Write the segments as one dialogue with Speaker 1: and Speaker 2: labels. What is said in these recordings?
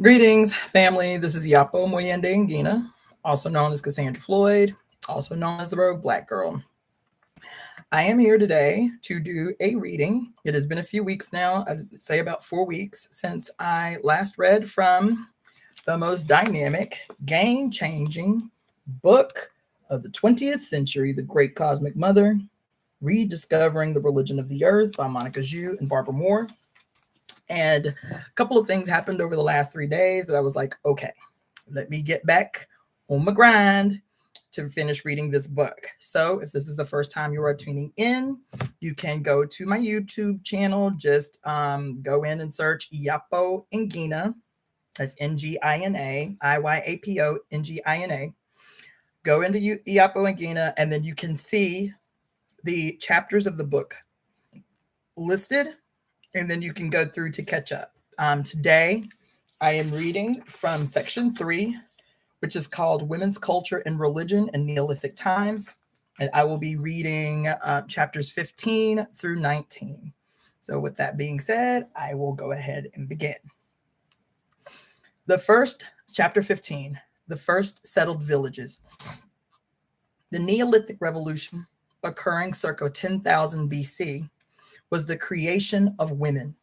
Speaker 1: Greetings, family. This is Yapo Moyendekreations, also known as Cassandra-Floyd, also known as the Rogue Black Girl. I am here today to do a reading. It has been a few weeks now, I'd say about 4 weeks, since I last read from the most dynamic, game-changing book of the 20th century, The Great Cosmic Mother, Rediscovering the Religion of the Earth by Monica Zhu and Barbara Moore. And a couple of things happened over the last 3 days that I was like, okay, let me get back on my grind to finish reading this book. So if this is the first time you are tuning in, you can go to my YouTube channel. Just go in and search Yapo Ngina. That's Ngina, Iyapo Ngina. Go into Yapo Ngina, and then you can see the chapters of the book listed, and then you can go through to catch up. Today, I am reading from section 3, which is called Women's Culture and Religion in Neolithic Times. And I will be reading chapters 15 through 19. So with that being said, I will go ahead and begin. The first, chapter 15, the first settled villages. The Neolithic Revolution, occurring circa 10,000 BC, was the creation of women.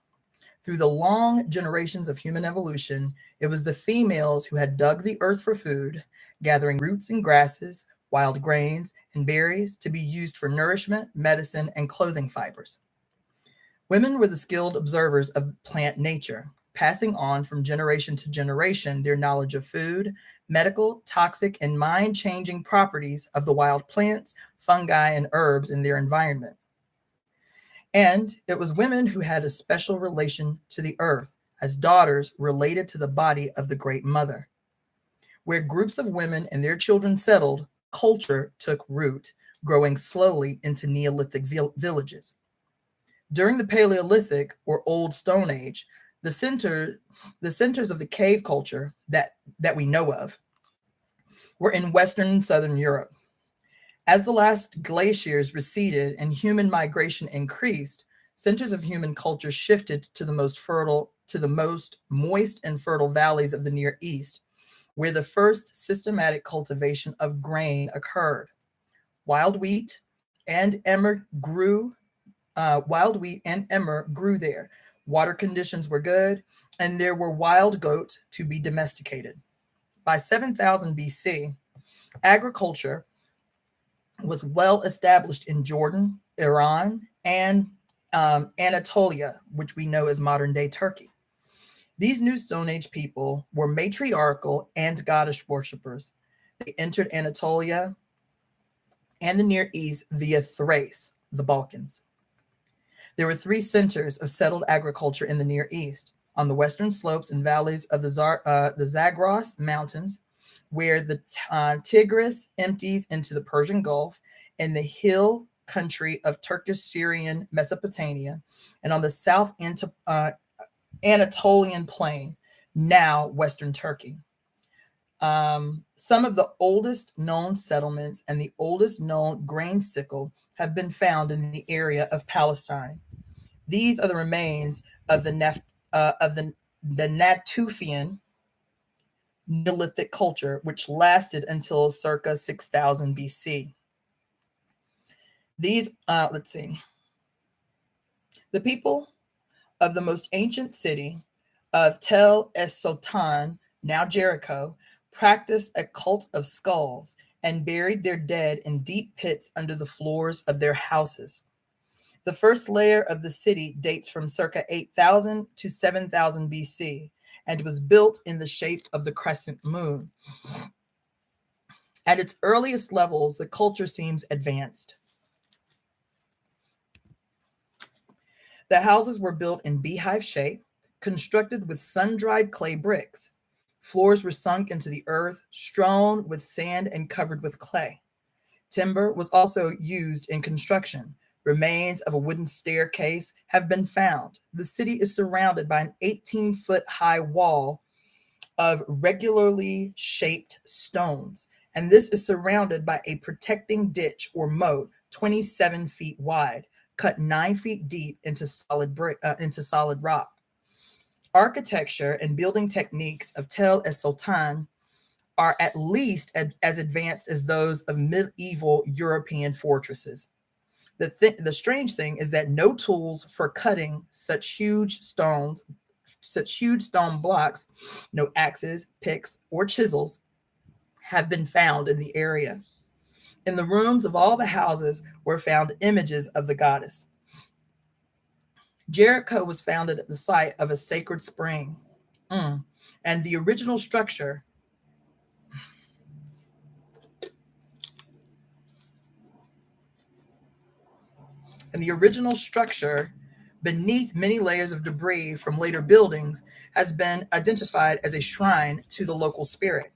Speaker 1: Through the long generations of human evolution, it was the females who had dug the earth for food, gathering roots and grasses, wild grains, and berries to be used for nourishment, medicine, and clothing fibers. Women were the skilled observers of plant nature, passing on from generation to generation their knowledge of food, medical, toxic, and mind-changing properties of the wild plants, fungi, and herbs in their environment. And it was women who had a special relation to the earth, as daughters related to the body of the Great Mother. Where groups of women and their children settled, culture took root, growing slowly into Neolithic villages. During the Paleolithic or Old Stone Age, the centers of the cave culture that we know of were in Western and Southern Europe. As the last glaciers receded and human migration increased, centers of human culture shifted to the most moist and fertile valleys of the Near East, where the first systematic cultivation of grain occurred. Wild wheat and emmer grew. There. Water conditions were good, and there were wild goats to be domesticated. By 7000 BC, agriculture was well established in Jordan, Iran, and Anatolia, which we know as modern-day Turkey. These new Stone Age people were matriarchal and goddess worshippers. They entered Anatolia and the Near East via Thrace, the Balkans. There were 3 centers of settled agriculture in the Near East: on the western slopes and valleys of the Zagros Mountains, where the Tigris empties into the Persian Gulf, and the hill country of Turkish-Syrian Mesopotamia, and on the South Anatolian plain, now Western Turkey. Some of the oldest known settlements and the oldest known grain sickle have been found in the area of Palestine. These are the remains of the Natufian Neolithic culture, which lasted until circa 6000 BC. These, the people of the most ancient city of Tel Es Sultan, now Jericho, practiced a cult of skulls and buried their dead in deep pits under the floors of their houses. The first layer of the city dates from circa 8000 to 7000 BC and was built in the shape of the crescent moon. At its earliest levels, the culture seems advanced. The houses were built in beehive shape, constructed with sun-dried clay bricks. Floors were sunk into the earth, strewn with sand and covered with clay. Timber was also used in construction. Remains of a wooden staircase have been found. The city is surrounded by an 18-foot high wall of regularly shaped stones, and this is surrounded by a protecting ditch or moat 27 feet wide, cut 9 feet deep into solid rock. Architecture and building techniques of Tel es Sultan are at least as advanced as those of medieval European fortresses. The strange thing is that no tools for cutting such huge stone blocks, no axes, picks, or chisels, have been found in the area. In the rooms of all the houses were found images of the goddess. Jericho was founded at the site of a sacred spring. And the original structure beneath many layers of debris from later buildings has been identified as a shrine to the local spirit.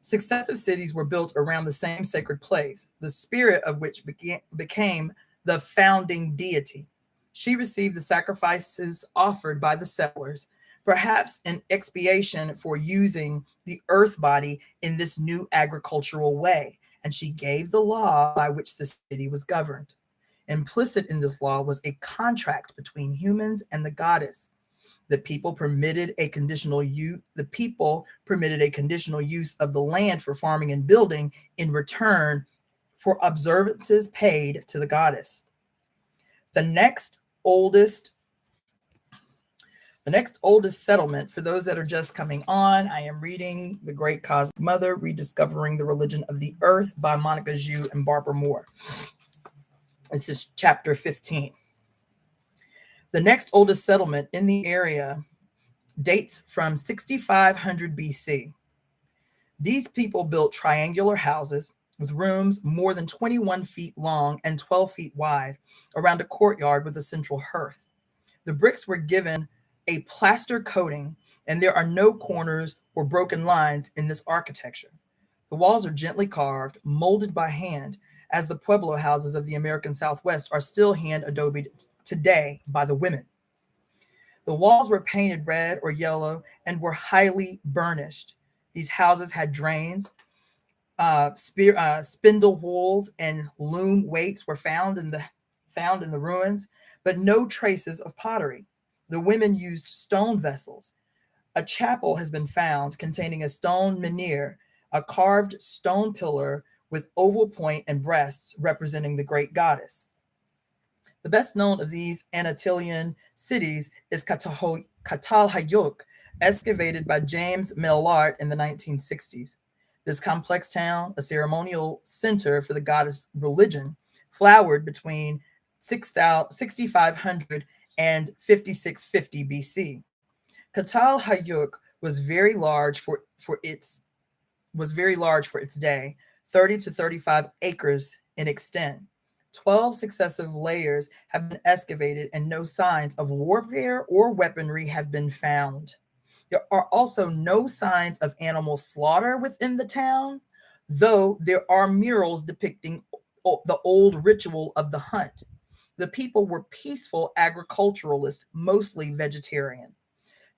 Speaker 1: Successive cities were built around the same sacred place, the spirit of which became the founding deity. She received the sacrifices offered by the settlers, perhaps in expiation for using the earth body in this new agricultural way, and she gave the law by which the city was governed. Implicit in this law was a contract between humans and the goddess. The people permitted a conditional use of the land for farming and building in return for observances paid to the goddess. The next oldest settlement, for those that are just coming on, I am reading The Great Cosmic Mother, Rediscovering the Religion of the Earth by Monica Zhu and Barbara Moore. This is chapter 15. The next oldest settlement in the area dates from 6500 BC. These people built triangular houses with rooms more than 21 feet long and 12 feet wide around a courtyard with a central hearth. The bricks were given a plaster coating, and there are no corners or broken lines in this architecture. The walls are gently carved, molded by hand, as the Pueblo houses of the American Southwest are still hand adobe today by the women. The walls were painted red or yellow and were highly burnished. These houses had drains, spindle whools, and loom weights were found in the ruins, but no traces of pottery. The women used stone vessels. A chapel has been found containing a stone menhir, a carved stone pillar with oval point and breasts representing the great goddess. The best known of these Anatolian cities is Catalhayuk, excavated by James Mellart in the 1960s. This complex town, a ceremonial center for the goddess religion, flowered between 6500 and 5650 BC. Catalhayuk was very large for its day, 30 to 35 acres in extent. 12 successive layers have been excavated and no signs of warfare or weaponry have been found. There are also no signs of animal slaughter within the town, though there are murals depicting the old ritual of the hunt. The people were peaceful agriculturalists, mostly vegetarian.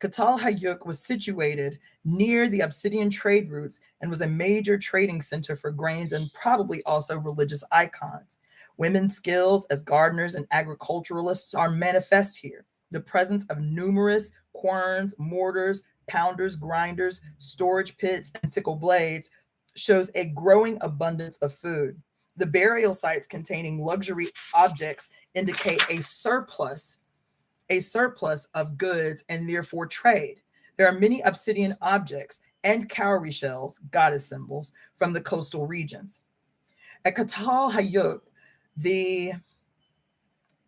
Speaker 1: Catalhayuk was situated near the obsidian trade routes and was a major trading center for grains and probably also religious icons. Women's skills as gardeners and agriculturalists are manifest here. The presence of numerous querns, mortars, pounders, grinders, storage pits, and sickle blades shows a growing abundance of food. The burial sites containing luxury objects indicate a surplus of goods and therefore trade. There are many obsidian objects and cowrie shells, goddess symbols, from the coastal regions. At Catalhayuk, the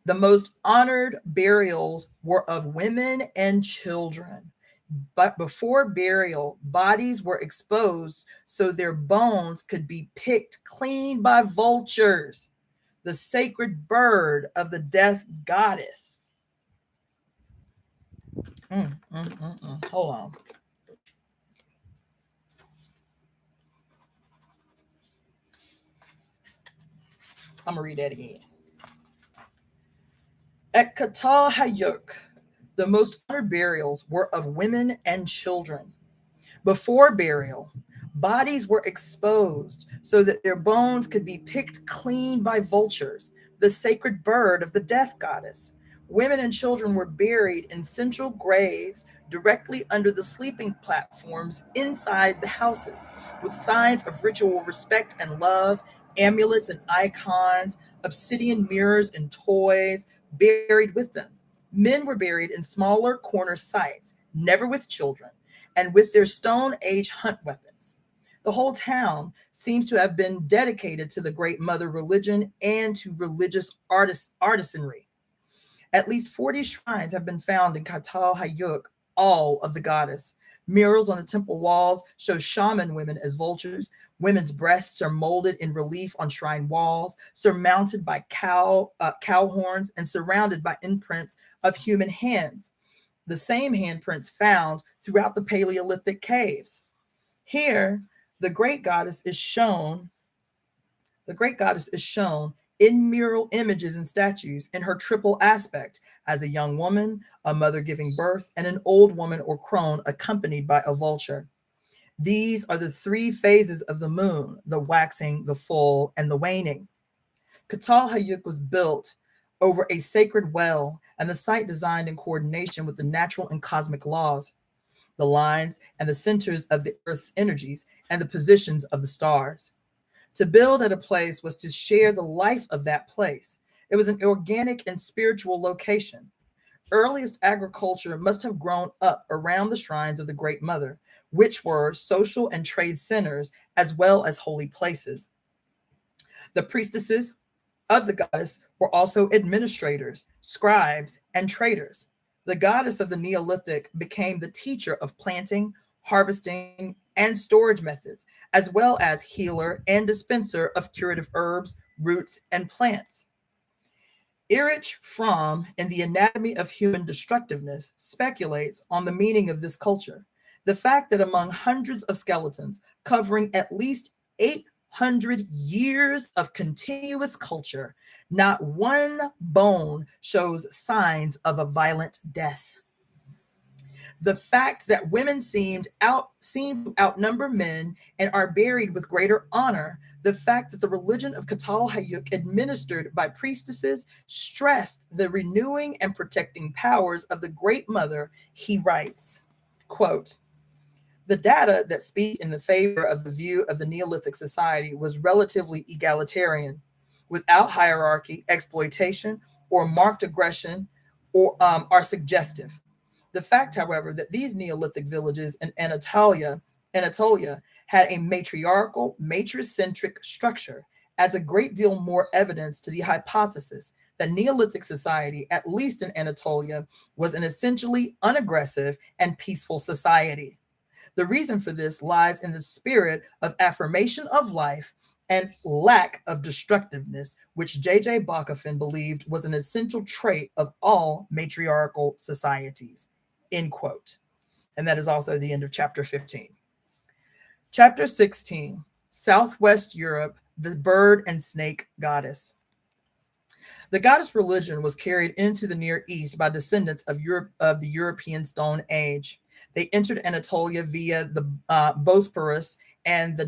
Speaker 1: most honored burials were of women and children. But before burial, bodies were exposed so their bones could be picked clean by vultures, the sacred bird of the death goddess. Hold on. I'm going to read that again. At Catalhayuk, the most honored burials were of women and children. Before burial, bodies were exposed so that their bones could be picked clean by vultures, the sacred bird of the death goddess. Women and children were buried in central graves directly under the sleeping platforms inside the houses, with signs of ritual respect and love, amulets and icons, obsidian mirrors and toys buried with them. Men were buried in smaller corner sites, never with children, and with their Stone Age hunt weapons. The whole town seems to have been dedicated to the Great Mother religion and to religious artisanry. At least 40 shrines have been found in Katal Hayuk, all of the goddess. Murals on the temple walls show shaman women as vultures. Women's breasts are molded in relief on shrine walls, surmounted by cow horns and surrounded by imprints of human hands, the same handprints found throughout the Paleolithic caves. Here, the great goddess is shown the great goddess is shown in mural images and statues in her triple aspect as a young woman, a mother giving birth, and an old woman or crone accompanied by a vulture. These are the three phases of the moon: the waxing, the full, and the waning. Katal Hayuk was built over a sacred well, and the site designed in coordination with the natural and cosmic laws, the lines and the centers of the Earth's energies, and the positions of the stars. To build at a place was to share the life of that place. It was an organic and spiritual location. Earliest agriculture must have grown up around the shrines of the Great Mother, which were social and trade centers as well as holy places. The priestesses of the goddess were also administrators, scribes, and traders. The goddess of the Neolithic became the teacher of planting, harvesting, and storage methods, as well as healer and dispenser of curative herbs, roots, and plants. Erich Fromm, in The Anatomy of Human Destructiveness, speculates on the meaning of this culture. The fact that among hundreds of skeletons covering at least 800 years of continuous culture, not one bone shows signs of a violent death. The fact that women seem to outnumber men and are buried with greater honor, the fact that the religion of Katal Hayuk, administered by priestesses, stressed the renewing and protecting powers of the Great Mother. He writes, quote, the data that speak in the favor of the view of the Neolithic society was relatively egalitarian, without hierarchy, exploitation, or marked aggression, are suggestive. The fact, however, that these Neolithic villages in Anatolia had a matriarchal, matricentric structure adds a great deal more evidence to the hypothesis that Neolithic society, at least in Anatolia, was an essentially unaggressive and peaceful society. The reason for this lies in the spirit of affirmation of life and lack of destructiveness, which J.J. Bachofen believed was an essential trait of all matriarchal societies. End quote. And that is also the end of chapter 15. Chapter 16, Southwest Europe, the bird and snake goddess. The goddess religion was carried into the Near East by descendants of the European Stone Age. They entered Anatolia via the Bosporus and the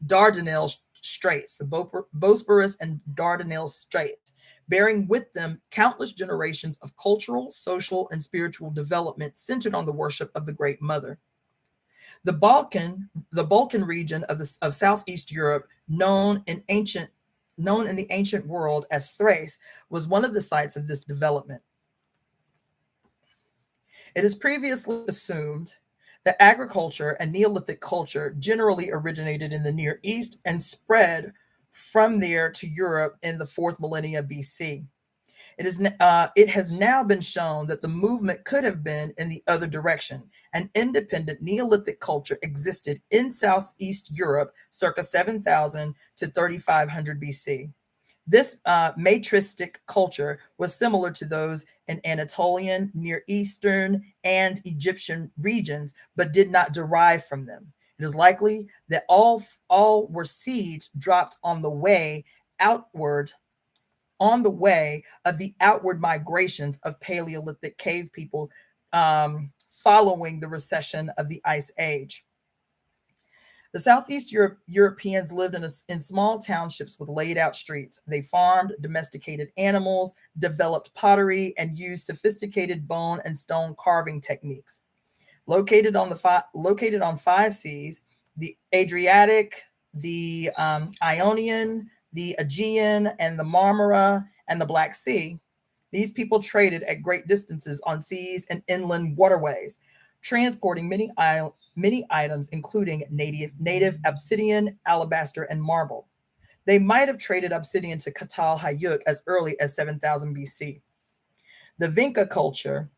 Speaker 1: Dardanelles Straits, the Bosporus and Dardanelles Straits, bearing with them countless generations of cultural, social, and spiritual development centered on the worship of the Great Mother. The Balkan region of Southeast Europe, known in the ancient world as Thrace, was one of the sites of this development. It is previously assumed that agriculture and Neolithic culture generally originated in the Near East and spread from there to Europe in the 4th millennia BC. It has now been shown that the movement could have been in the other direction. An independent Neolithic culture existed in Southeast Europe circa 7000 to 3500 BC. This matristic culture was similar to those in Anatolian, Near Eastern, and Egyptian regions, but did not derive from them. It is likely that all were seeds dropped on the way of the outward migrations of Paleolithic cave people following the recession of the Ice Age. The Southeast Europeans lived in small townships with laid out streets. They farmed, domesticated animals, developed pottery, and used sophisticated bone and stone carving techniques. Located on five seas: the Adriatic, the Ionian, the Aegean, and the Marmara, and the Black Sea. These people traded at great distances on seas and inland waterways, transporting many items, including native obsidian, alabaster, and marble. They might have traded obsidian to Çatalhöyük as early as 7000 BC. The Vinca culture,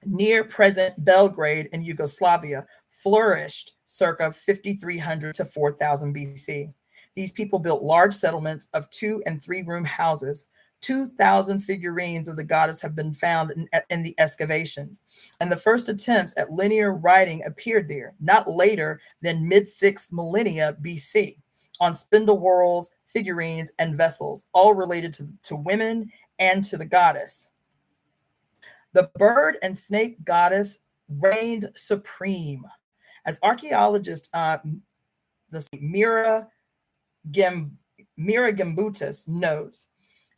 Speaker 1: near present Belgrade and Yugoslavia, flourished circa 5300 to 4000 BC. These people built large settlements of 2 and 3 room houses. 2,000 figurines of the goddess have been found in the excavations, and the first attempts at linear writing appeared there, not later than mid-6th millennia BC, on spindle whorls, figurines, and vessels, all related to women and to the goddess. The bird and snake goddess reigned supreme. As archaeologist Mira Gambutis notes,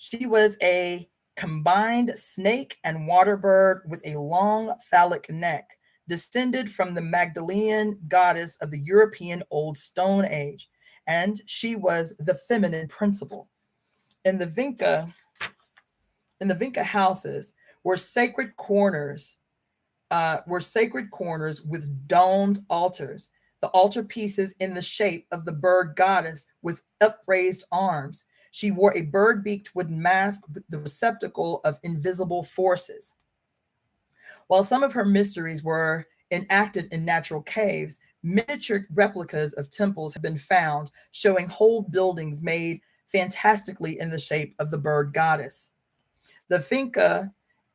Speaker 1: she was a combined snake and water bird with a long phallic neck, descended from the Magdalene goddess of the European Old Stone Age, and she was the feminine principle. In the Vinca houses were sacred corners with domed altars, the altar pieces in the shape of the bird goddess with upraised arms. She wore a bird-beaked wooden mask, the receptacle of invisible forces. While some of her mysteries were enacted in natural caves, miniature replicas of temples have been found, showing whole buildings made fantastically in the shape of the bird goddess. The Vinca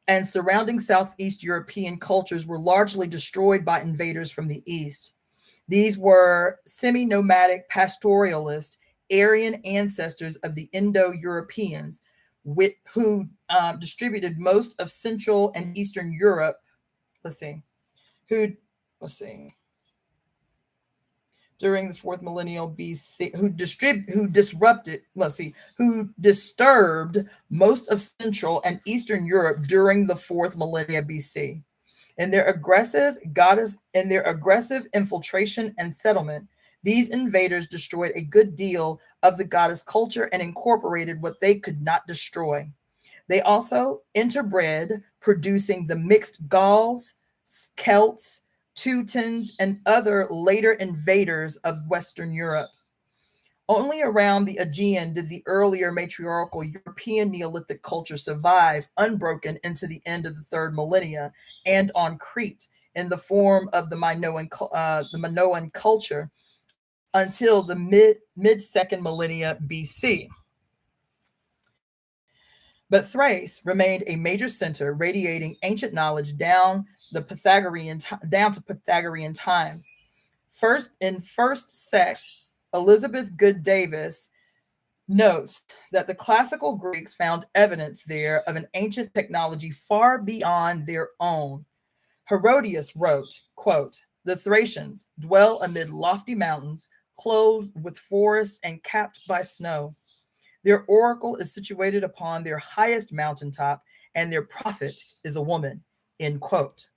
Speaker 1: and surrounding Southeast European cultures were largely destroyed by invaders from the east. These were semi-nomadic pastoralist Aryan ancestors of the Indo-Europeans, who distributed most of Central and Eastern Europe. During the 4th millennial BC, who disturbed most of Central and Eastern Europe during the 4th millennia BC. In their aggressive infiltration and settlement, these invaders destroyed a good deal of the goddess culture and incorporated what they could not destroy. They also interbred, producing the mixed Gauls, Celts, Teutons, and other later invaders of Western Europe. Only around the Aegean did the earlier matriarchal European Neolithic culture survive unbroken into the end of the 3rd millennia, and on Crete in the form of the Minoan culture until the mid-2nd millennia BC. But Thrace remained a major center, radiating ancient knowledge down to Pythagorean times. First Sex, Elizabeth Good Davis notes that the classical Greeks found evidence there of an ancient technology far beyond their own. Herodias wrote, quote, "The Thracians dwell amid lofty mountains, clothed with forests and capped by snow. Their oracle is situated upon their highest mountaintop, and their prophet is a woman," end quote.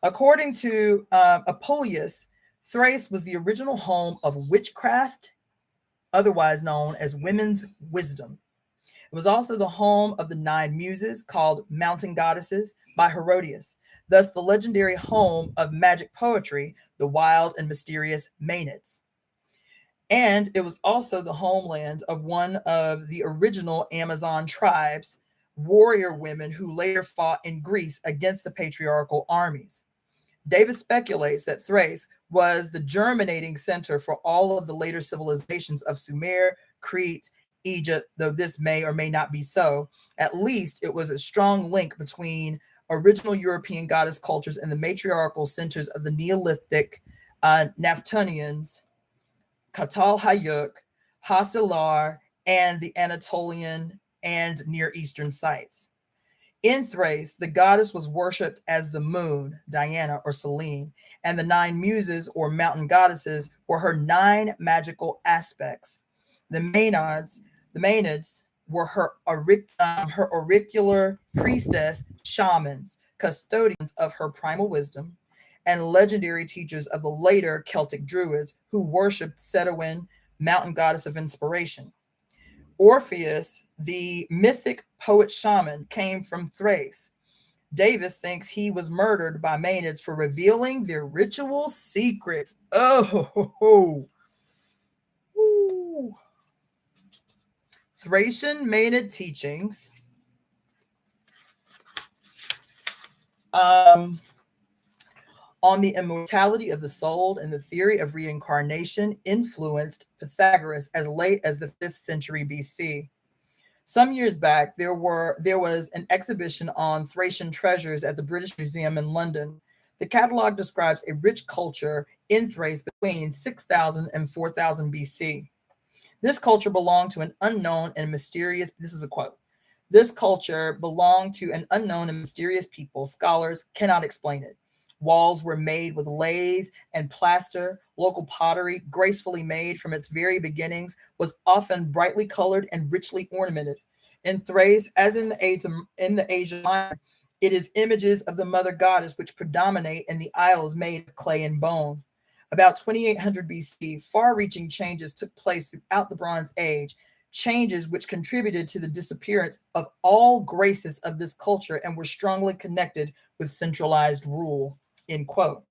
Speaker 1: According to Apuleius, Thrace was the original home of witchcraft, otherwise known as women's wisdom. It was also the home of the 9 muses, called mountain goddesses by Herodias, thus the legendary home of magic poetry, the wild and mysterious Maenads. And it was also the homeland of one of the original Amazon tribes, warrior women who later fought in Greece against the patriarchal armies. Davis speculates that Thrace was the germinating center for all of the later civilizations of Sumer, Crete, Egypt, though this may or may not be so. At least it was a strong link between original European goddess cultures and the matriarchal centers of the Neolithic Naftonians, Çatalhöyük, Hasilar, and the Anatolian and Near Eastern sites. In Thrace, the goddess was worshipped as the moon, Diana or Selene, and the 9 muses or mountain goddesses were her 9 magical aspects. The Maenads were her auricular priestess shamans, custodians of her primal wisdom, and legendary teachers of the later Celtic druids who worshipped Setowin, mountain goddess of inspiration. Orpheus, the mythic poet shaman, came from Thrace. Davis thinks he was murdered by Maenads for revealing their ritual secrets. Oh, Ooh. Thracian Maenad teachings on the immortality of the soul and the theory of reincarnation influenced Pythagoras as late as the 5th century BC. Some years back, there was an exhibition on Thracian treasures at the British Museum in London. The catalog describes a rich culture in Thrace between 6000 and 4000 BC. This culture belonged to an unknown and mysterious, this is a quote, this culture belonged to an unknown and mysterious people. Scholars cannot explain it. Walls were made with lathe and plaster. Local pottery, gracefully made from its very beginnings, was often brightly colored and richly ornamented. In Thrace, as in the Asia Minor, it is images of the mother goddess which predominate in the idols made of clay and bone. About 2800 BC, far-reaching changes took place throughout the Bronze Age, changes which contributed to the disappearance of all graces of this culture and were strongly connected with centralized rule. End quote.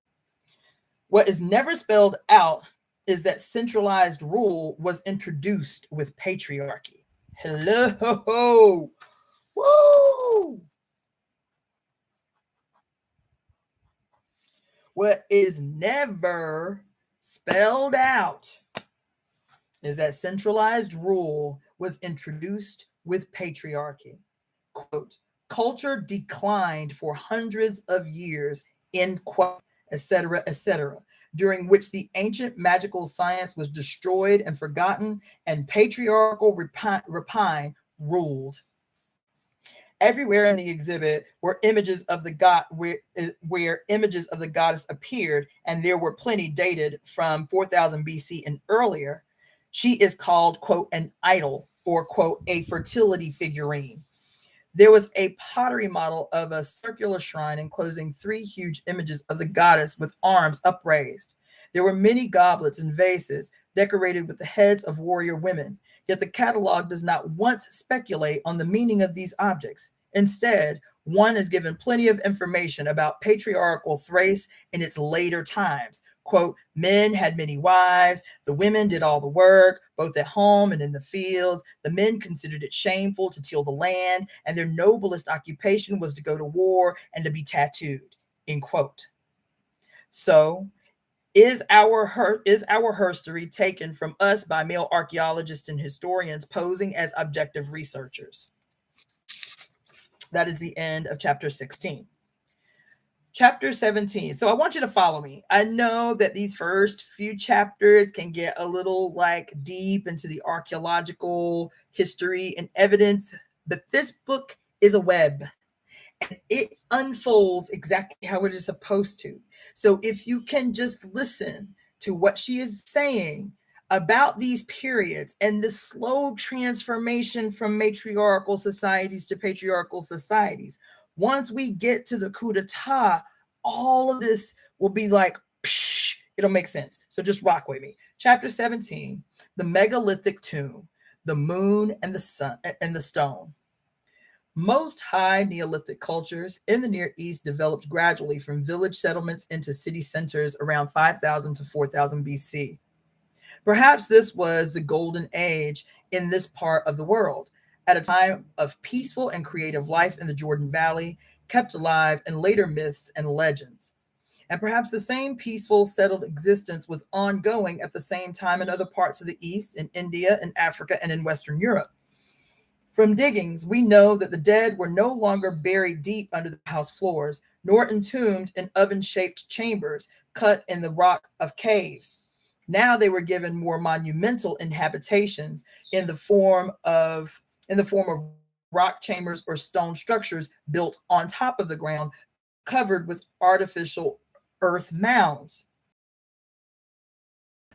Speaker 1: What is never spelled out is that centralized rule was introduced with patriarchy. Hello. Woo! What is never spelled out is that centralized rule was introduced with patriarchy. Quote, culture declined for hundreds of years, end quote, etc., during which the ancient magical science was destroyed and forgotten, and patriarchal rapine ruled. Everywhere in the exhibit were images of the god, where images of the goddess appeared, and there were plenty dated from 4000 BC and earlier. She is called, quote, an idol, or, quote, a fertility figurine. There was a pottery model of a circular shrine enclosing 3 huge images of the goddess with arms upraised. There were many goblets and vases decorated with the heads of warrior women, yet the catalog does not once speculate on the meaning of these objects. Instead, one is given plenty of information about patriarchal Thrace in its later times. Quote, men had many wives, the women did all the work, both at home and in the fields. The men considered it shameful to till the land, and their noblest occupation was to go to war and to be tattooed, end quote. So, is our herstory taken from us by male archaeologists and historians posing as objective researchers? That is the end of chapter 16. Chapter 17. So I want you to follow me. I know that these first few chapters can get a little like deep into the archaeological history and evidence, but this book is a web. And it unfolds exactly how it is supposed to. So if you can just listen to what she is saying about these periods and the slow transformation from matriarchal societies to patriarchal societies, once we get to the coup d'etat, all of this will be like, psh, it'll make sense. So just rock with me. Chapter 17, the megalithic tomb, the moon and the sun and the stone. Most high Neolithic cultures in the Near East developed gradually from village settlements into city centers around 5000 to 4000 BC. Perhaps this was the golden age in this part of the world, at a time of peaceful and creative life in the Jordan Valley, kept alive in later myths and legends. And perhaps the same peaceful, settled existence was ongoing at the same time in other parts of the East, in India, in Africa, and in Western Europe. From diggings, we know that the dead were no longer buried deep under the house floors, nor entombed in oven-shaped chambers cut in the rock of caves. Now they were given more monumental inhabitations in the form of rock chambers or stone structures built on top of the ground, covered with artificial earth mounds.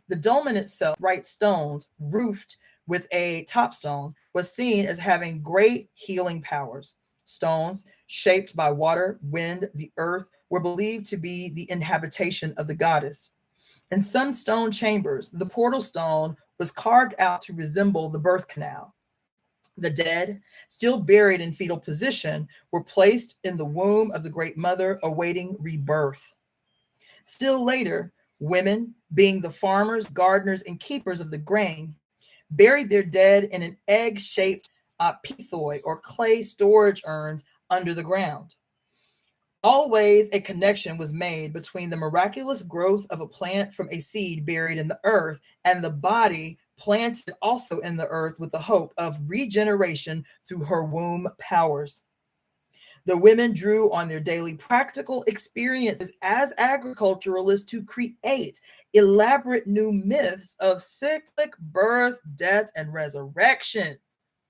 Speaker 1: The dolmen itself, bright stones, roofed with a topstone, was seen as having great healing powers. Stones shaped by water, wind, the earth were believed to be the inhabitation of the goddess. In some stone chambers, the portal stone was carved out to resemble the birth canal. The dead, still buried in fetal position, were placed in the womb of the Great Mother, awaiting rebirth. Still later, women, being the farmers, gardeners, and keepers of the grain, buried their dead in an egg-shaped pithoi or clay storage urns under the ground. Always a connection was made between the miraculous growth of a plant from a seed buried in the earth and the body planted also in the earth with the hope of regeneration through her womb powers. The women drew on their daily practical experiences as agriculturalists to create elaborate new myths of cyclic birth, death, and resurrection.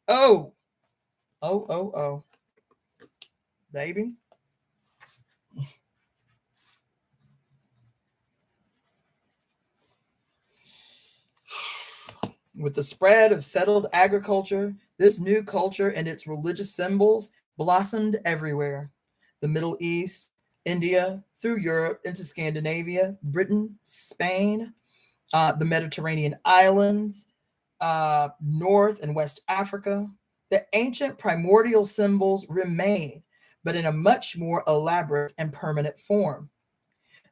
Speaker 1: Oh, baby. With the spread of settled agriculture, this new culture and its religious symbols blossomed everywhere. The Middle East, India, through Europe into Scandinavia, Britain, Spain, the Mediterranean islands, North and West Africa. The ancient primordial symbols remain, but in a much more elaborate and permanent form.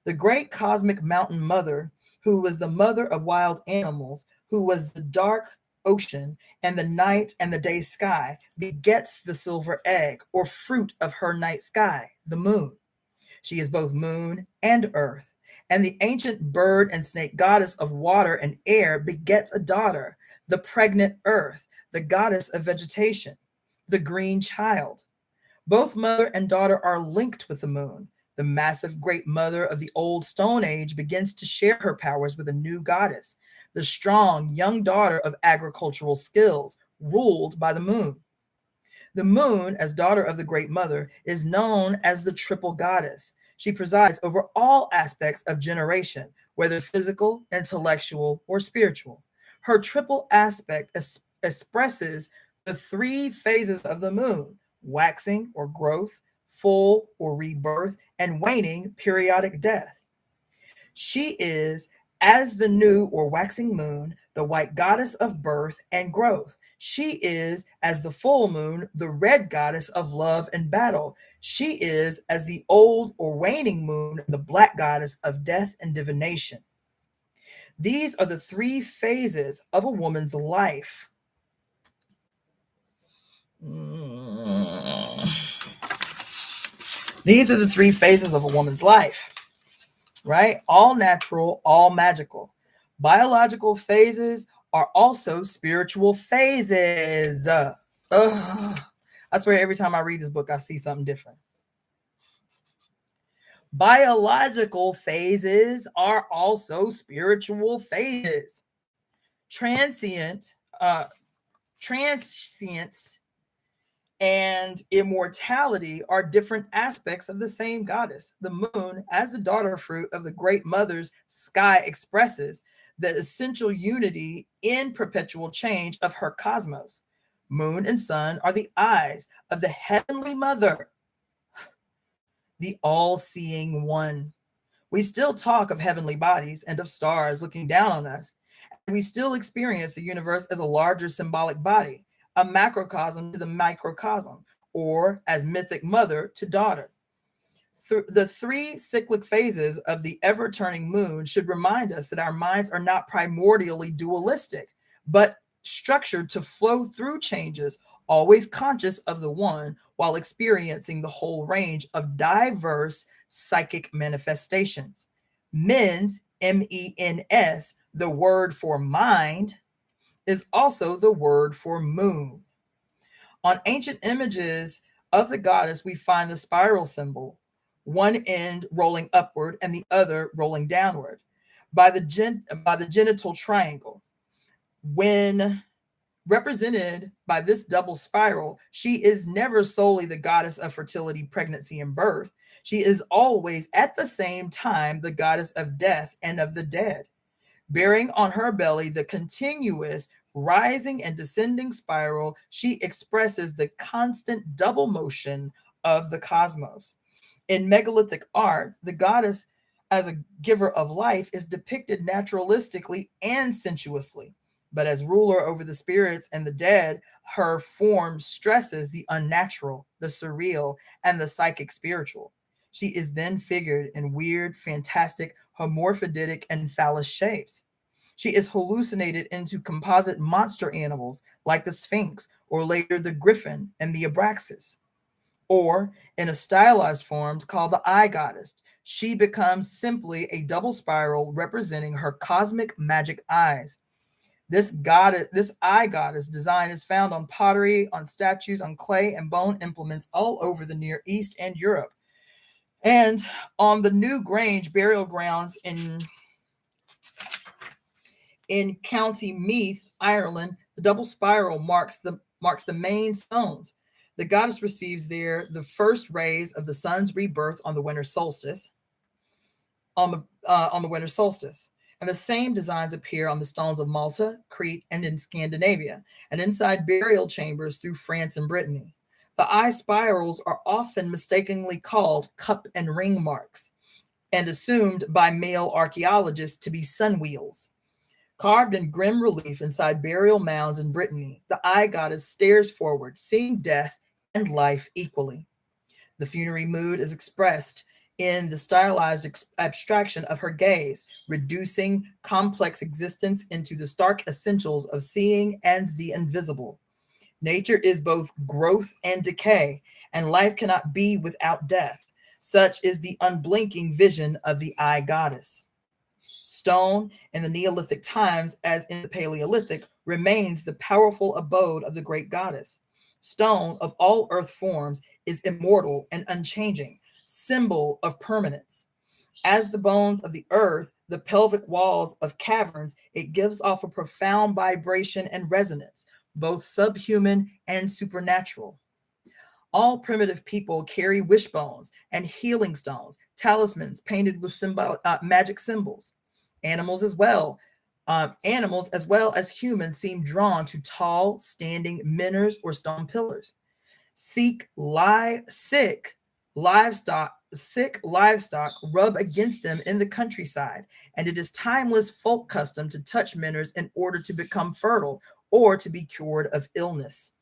Speaker 1: The great cosmic mountain mother, who was the mother of wild animals, who was the dark ocean and the night and the day sky, begets the silver egg or fruit of her night sky, the moon. She is both moon and earth. And the ancient bird and snake goddess of water and air begets a daughter, the pregnant earth, the goddess of vegetation, the green child. Both mother and daughter are linked with the moon. The massive great mother of the old Stone Age begins to share her powers with a new goddess, the strong young daughter of agricultural skills, ruled by the moon. The moon, as daughter of the Great Mother, is known as the triple goddess. She presides over all aspects of generation, whether physical, intellectual, or spiritual. Her triple aspect expresses the three phases of the moon: waxing or growth, full or rebirth, and waning periodic death. She is, as the new or waxing moon, the white goddess of birth and growth. She is, as the full moon, the red goddess of love and battle. She is, as the old or waning moon, the black goddess of death and divination. These are the three phases of a woman's life. These are the three phases of a woman's life, right? All natural, all magical. Biological phases are also spiritual phases. I swear every time I read this book, I see something different. Biological phases are also spiritual phases. Transience and immortality are different aspects of the same goddess. The moon, as the daughter fruit of the great mother's sky, expresses the essential unity in perpetual change of her cosmos. Moon and sun are the eyes of the heavenly mother, the all-seeing one. We still talk of heavenly bodies and of stars looking down on us, and we still experience the universe as a larger symbolic body, a macrocosm to the microcosm, or as mythic mother to daughter. The three cyclic phases of the ever-turning moon should remind us that our minds are not primordially dualistic, but structured to flow through changes, always conscious of the one while experiencing the whole range of diverse psychic manifestations. Mens, M-E-N-S, the word for mind, is also the word for moon. On ancient images of the goddess, we find the spiral symbol, one end rolling upward and the other rolling downward, by the genital triangle. When Represented by this double spiral, she is never solely the goddess of fertility, pregnancy, and birth. She is always at the same time the goddess of death and of the dead, bearing on her belly the continuous rising and descending spiral. She expresses the constant double motion of the cosmos. In megalithic art, the goddess as a giver of life is depicted naturalistically and sensuously. But as ruler over the spirits and the dead, her form stresses the unnatural, the surreal, and the psychic spiritual. She is then figured in weird, fantastic, hermaphroditic, and phallus shapes. She is hallucinated into composite monster animals like the Sphinx, or later the griffin and the Abraxas. Or in a stylized form called the eye goddess, she becomes simply a double spiral representing her cosmic magic eyes. This eye goddess design is found on pottery, on statues, on clay and bone implements all over the Near East and Europe. And on the New Grange burial grounds in County Meath, Ireland, the double spiral marks the main stones. The goddess receives there the first rays of the sun's rebirth on the winter solstice. On the winter solstice. And the same designs appear on the stones of Malta, Crete, and in Scandinavia, and inside burial chambers through France and Brittany. The eye spirals are often mistakenly called cup and ring marks, and assumed by male archaeologists to be sun wheels. Carved in grim relief inside burial mounds in Brittany, the eye goddess stares forward, seeing death and life equally. The funerary mood is expressed in the stylized abstraction of her gaze, reducing complex existence into the stark essentials of seeing and the invisible. Nature is both growth and decay, and life cannot be without death. Such is the unblinking vision of the eye goddess. Stone in the Neolithic times, as in the Paleolithic, remains the powerful abode of the great goddess. Stone of all earth forms is immortal and unchanging, symbol of permanence. As the bones of the earth, the pelvic walls of caverns, it gives off a profound vibration and resonance, both subhuman and supernatural. All primitive people carry wishbones and healing stones, talismans painted with magic symbols. Animals as well as humans seem drawn to tall, standing minars or stone pillars. Sick livestock rub against them in the countryside, and it is timeless folk custom to touch minars in order to become fertile or to be cured of illness.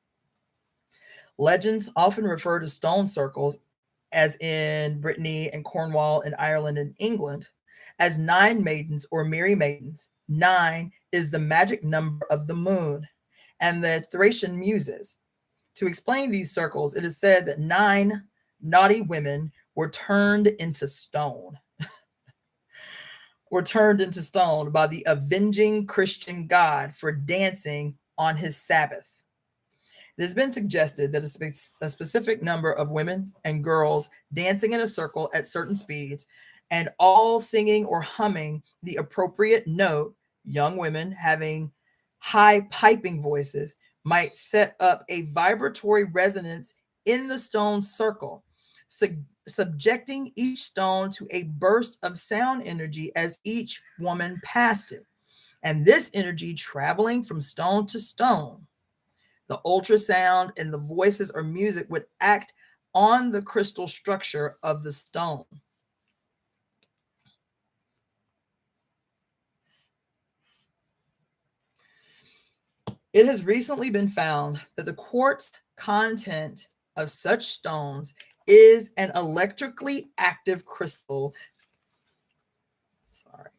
Speaker 1: Legends often refer to stone circles, as in Brittany and Cornwall and Ireland and England, as 9 maidens or merry maidens. 9 is the magic number of the moon and the Thracian muses. To explain these circles, it is said that 9 naughty women were turned into stone. Were turned into stone by the avenging Christian God for dancing on his Sabbath. It has been suggested that a specific number of women and girls dancing in a circle at certain speeds and all singing or humming the appropriate note, young women having high piping voices, might set up a vibratory resonance in the stone circle, subjecting each stone to a burst of sound energy as each woman passed it, and this energy traveling from stone to stone. The ultrasound and the voices or music would act on the crystal structure of the stone. It has recently been found that the quartz content of such stones is an electrically active crystal. Sorry.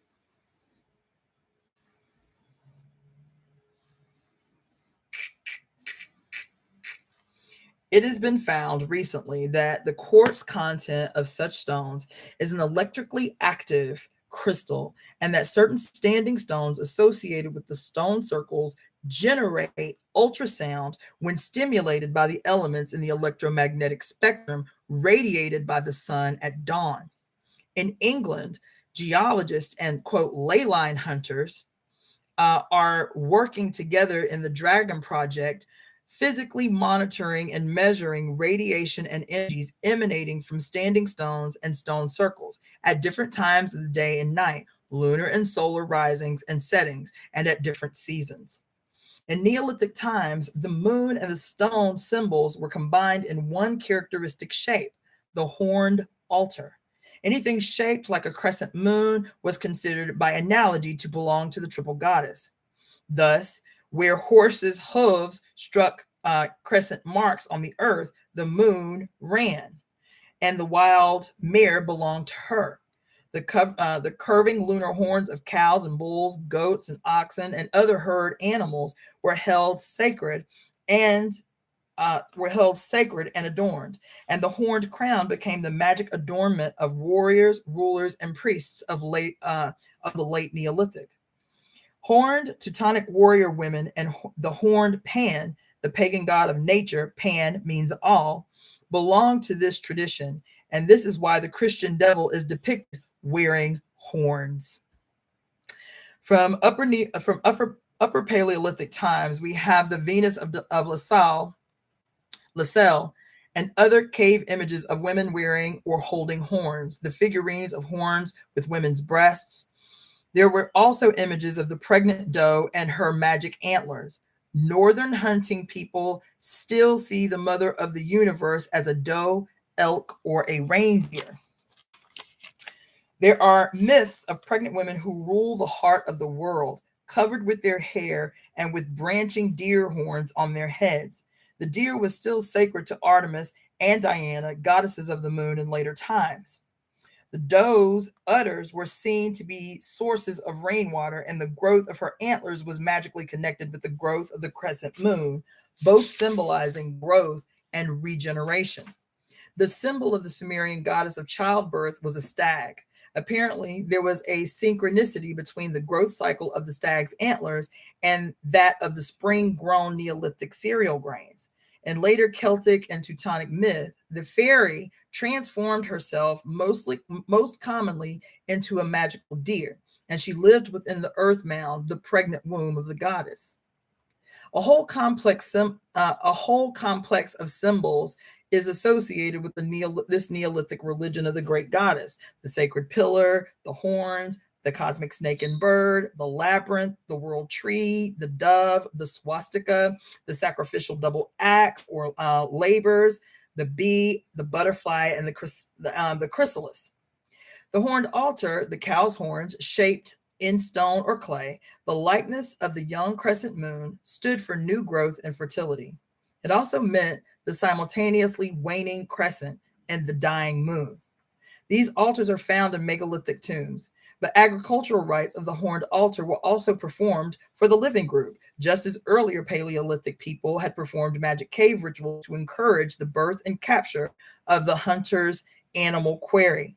Speaker 1: It has been found recently that the quartz content of such stones is an electrically active crystal, and that certain standing stones associated with the stone circles generate ultrasound when stimulated by the elements in the electromagnetic spectrum radiated by the sun at dawn. In England, geologists and, quote, ley line hunters are working together in the Dragon Project, physically monitoring and measuring radiation and energies emanating from standing stones and stone circles at different times of the day and night, lunar and solar risings and settings, and at different seasons. In Neolithic times, the moon and the stone symbols were combined in one characteristic shape, the horned altar. Anything shaped like a crescent moon was considered by analogy to belong to the triple goddess. Thus, where horses' hooves struck crescent marks on the earth, the moon ran, and the wild mare belonged to her. The curving lunar horns of cows and bulls, goats and oxen, and other herd animals were held sacred and adorned, and the horned crown became the magic adornment of warriors, rulers, and priests of the late Neolithic. Horned Teutonic warrior women and the horned Pan, the pagan god of nature, Pan means all, belong to this tradition, and this is why the Christian devil is depicted wearing horns. From upper Paleolithic times, we have the Venus of LaSalle, and other cave images of women wearing or holding horns, the figurines of horns with women's breasts. There were also images of the pregnant doe and her magic antlers. Northern hunting people still see the mother of the universe as a doe, elk, or a reindeer. There are myths of pregnant women who rule the heart of the world, covered with their hair and with branching deer horns on their heads. The deer was still sacred to Artemis and Diana, goddesses of the moon in later times. The doe's udders were seen to be sources of rainwater, and the growth of her antlers was magically connected with the growth of the crescent moon, both symbolizing growth and regeneration. The symbol of the Sumerian goddess of childbirth was a stag. Apparently, there was a synchronicity between the growth cycle of the stag's antlers and that of the spring-grown Neolithic cereal grains. In later Celtic and Teutonic myth, the fairy transformed herself most commonly into a magical deer, and she lived within the earth mound, the pregnant womb of the goddess. A whole complex of symbols is associated with this Neolithic religion of the great goddess: the sacred pillar, the horns, the cosmic snake and bird, the labyrinth, the world tree, the dove, the swastika, the sacrificial double axe or labors, the bee, the butterfly, and the chrysalis. The horned altar, the cow's horns, shaped in stone or clay, the likeness of the young crescent moon, stood for new growth and fertility. It also meant the simultaneously waning crescent and the dying moon. These altars are found in megalithic tombs, but agricultural rites of the horned altar were also performed for the living group, just as earlier Paleolithic people had performed magic cave rituals to encourage the birth and capture of the hunter's animal quarry.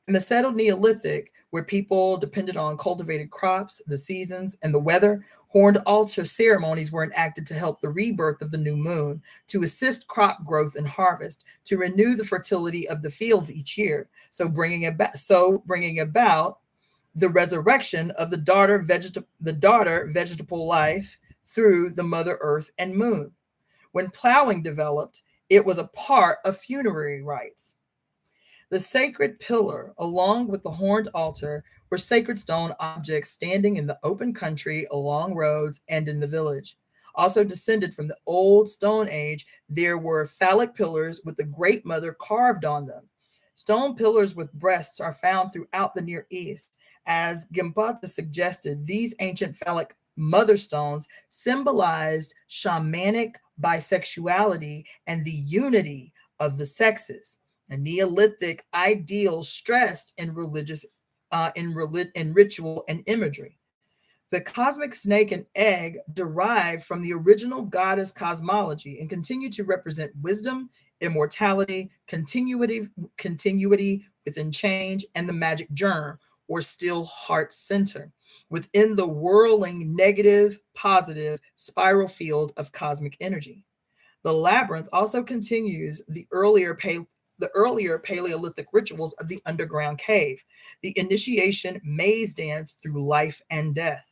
Speaker 1: In the settled Neolithic, where people depended on cultivated crops, the seasons, and the weather, horned altar ceremonies were enacted to help the rebirth of the new moon, to assist crop growth and harvest, to renew the fertility of the fields each year, so bringing about the resurrection of the daughter vegetable life through the mother earth and moon. When plowing developed, it was a part of funerary rites. The sacred pillar, along with the horned altar, were sacred stone objects standing in the open country, along roads, and in the village. Also descended from the old Stone Age, there were phallic pillars with the Great Mother carved on them. Stone pillars with breasts are found throughout the Near East. As Gambata suggested, these ancient phallic mother stones symbolized shamanic bisexuality and the unity of the sexes, a Neolithic ideal stressed in ritual and imagery. The cosmic snake and egg derived from the original goddess cosmology and continue to represent wisdom, immortality, continuity within change, and the magic germ, or still heart center, within the whirling negative, positive spiral field of cosmic energy. The labyrinth also continues the earlier Paleolithic rituals of the underground cave, the initiation maze dance through life and death.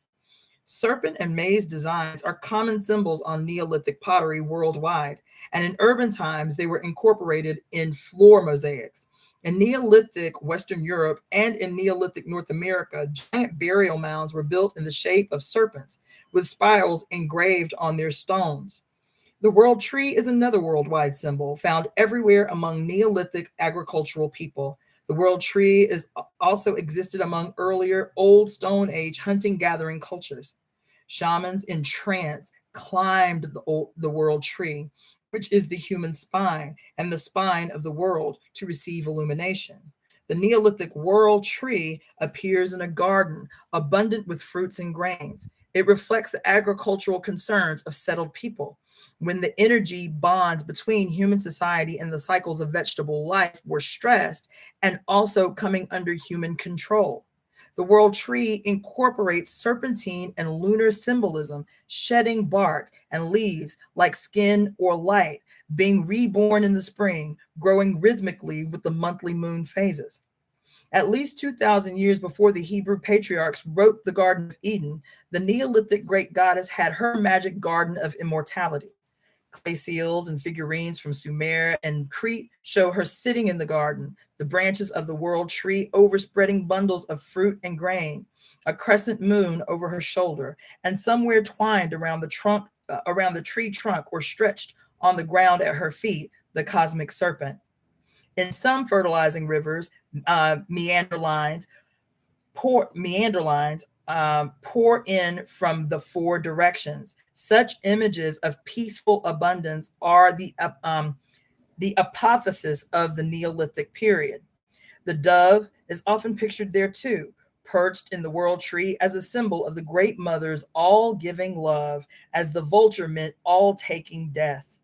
Speaker 1: Serpent and maze designs are common symbols on Neolithic pottery worldwide, and in urban times they were incorporated in floor mosaics. In Neolithic Western Europe and in Neolithic North America, giant burial mounds were built in the shape of serpents, with spirals engraved on their stones. The world tree is another worldwide symbol found everywhere among Neolithic agricultural people. The world tree is also existed among earlier Old Stone Age hunting gathering cultures. Shamans in trance climbed the world tree, which is the human spine and the spine of the world, to receive illumination. The Neolithic world tree appears in a garden abundant with fruits and grains. It reflects the agricultural concerns of settled people when the energy bonds between human society and the cycles of vegetable life were stressed and also coming under human control. The world tree incorporates serpentine and lunar symbolism, shedding bark and leaves like skin or light, being reborn in the spring, growing rhythmically with the monthly moon phases. At least 2,000 years before the Hebrew patriarchs wrote the Garden of Eden, the Neolithic great goddess had her magic garden of immortality. Clay seals and figurines from Sumer and Crete show her sitting in the garden, the branches of the world tree overspreading bundles of fruit and grain, a crescent moon over her shoulder, and somewhere twined around around the tree trunk or stretched on the ground at her feet, the cosmic serpent. In some fertilizing rivers, pour in from the four directions. Such images of peaceful abundance are the apotheosis of the Neolithic period. The dove is often pictured there too, perched in the world tree as a symbol of the great mother's all-giving love, as the vulture meant all-taking death.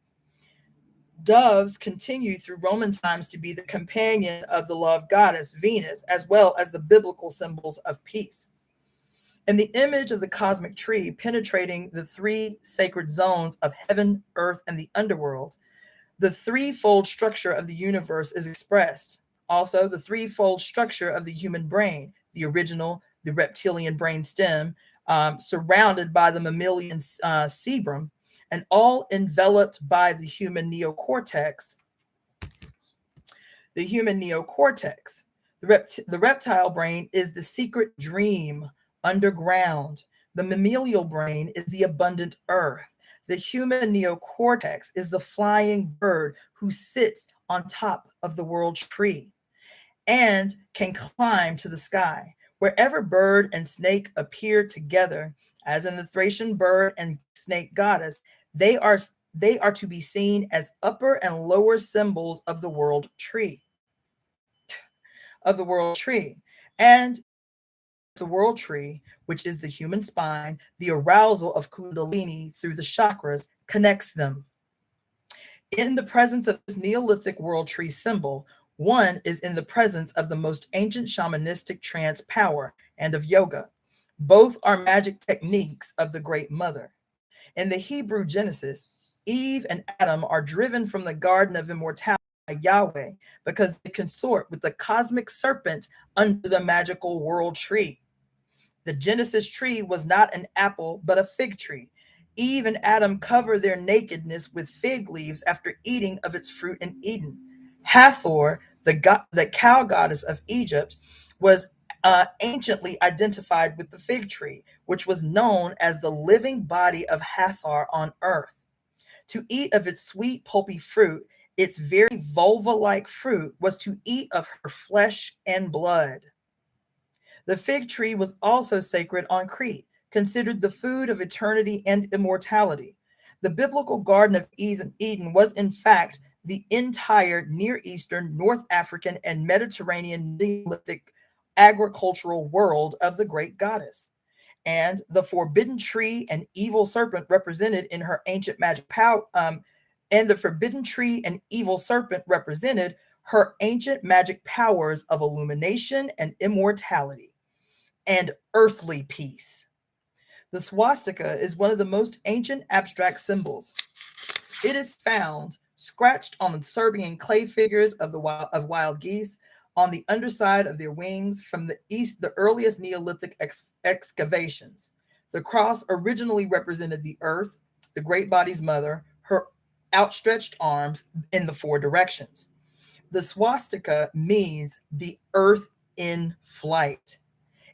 Speaker 1: Doves continue through Roman times to be the companion of the love goddess Venus, as well as the biblical symbols of peace. And the image of the cosmic tree penetrating the three sacred zones of heaven, earth, and the underworld, the threefold structure of the universe is expressed. Also, the threefold structure of the human brain, the original, the reptilian brain stem, surrounded by the mammalian cerebrum, and all enveloped by the human neocortex. The human neocortex. The reptile brain is the secret dream underground. The mammalian brain is the abundant earth. The human neocortex is the flying bird who sits on top of the world tree and can climb to the sky. Wherever bird and snake appear together, as in the Thracian bird and snake goddess, they are to be seen as upper and lower symbols of the world tree. And the world tree, which is the human spine, the arousal of Kundalini through the chakras, connects them. In the presence of this Neolithic world tree symbol, one is in the presence of the most ancient shamanistic trance power and of yoga. Both are magic techniques of the Great Mother. In the Hebrew Genesis, Eve and Adam are driven from the Garden of Immortality by Yahweh because they consort with the cosmic serpent under the magical world tree. The Genesis tree was not an apple, but a fig tree. Eve and Adam cover their nakedness with fig leaves after eating of its fruit in Eden. Hathor, the cow goddess of Egypt, was anciently identified with the fig tree, which was known as the living body of Hathor on earth. To eat of its sweet, pulpy fruit, its very vulva-like fruit, was to eat of her flesh and blood. The fig tree was also sacred on Crete, considered the food of eternity and immortality. The biblical Garden of Eden was, in fact, the entire Near Eastern, North African, and Mediterranean Neolithic agricultural world of the great goddess. And the forbidden tree and evil serpent represented in her ancient magic power, her ancient magic powers of illumination and immortality and earthly peace. The swastika is one of the most ancient abstract symbols. It is found scratched on the Serbian clay figures of wild geese, on the underside of their wings from the earliest Neolithic excavations. The cross originally represented the earth, the great body's mother, her outstretched arms in the four directions. The swastika means the earth in flight.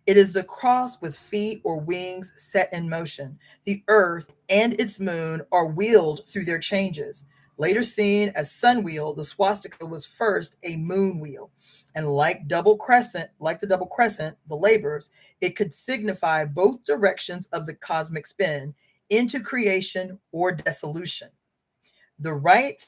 Speaker 1: It is the cross with feet or wings set in motion. The earth and its moon are wheeled through their changes. Later seen as sun wheel, the swastika was first a moon wheel. And like the double crescent, the labors, it could signify both directions of the cosmic spin into creation or dissolution. The right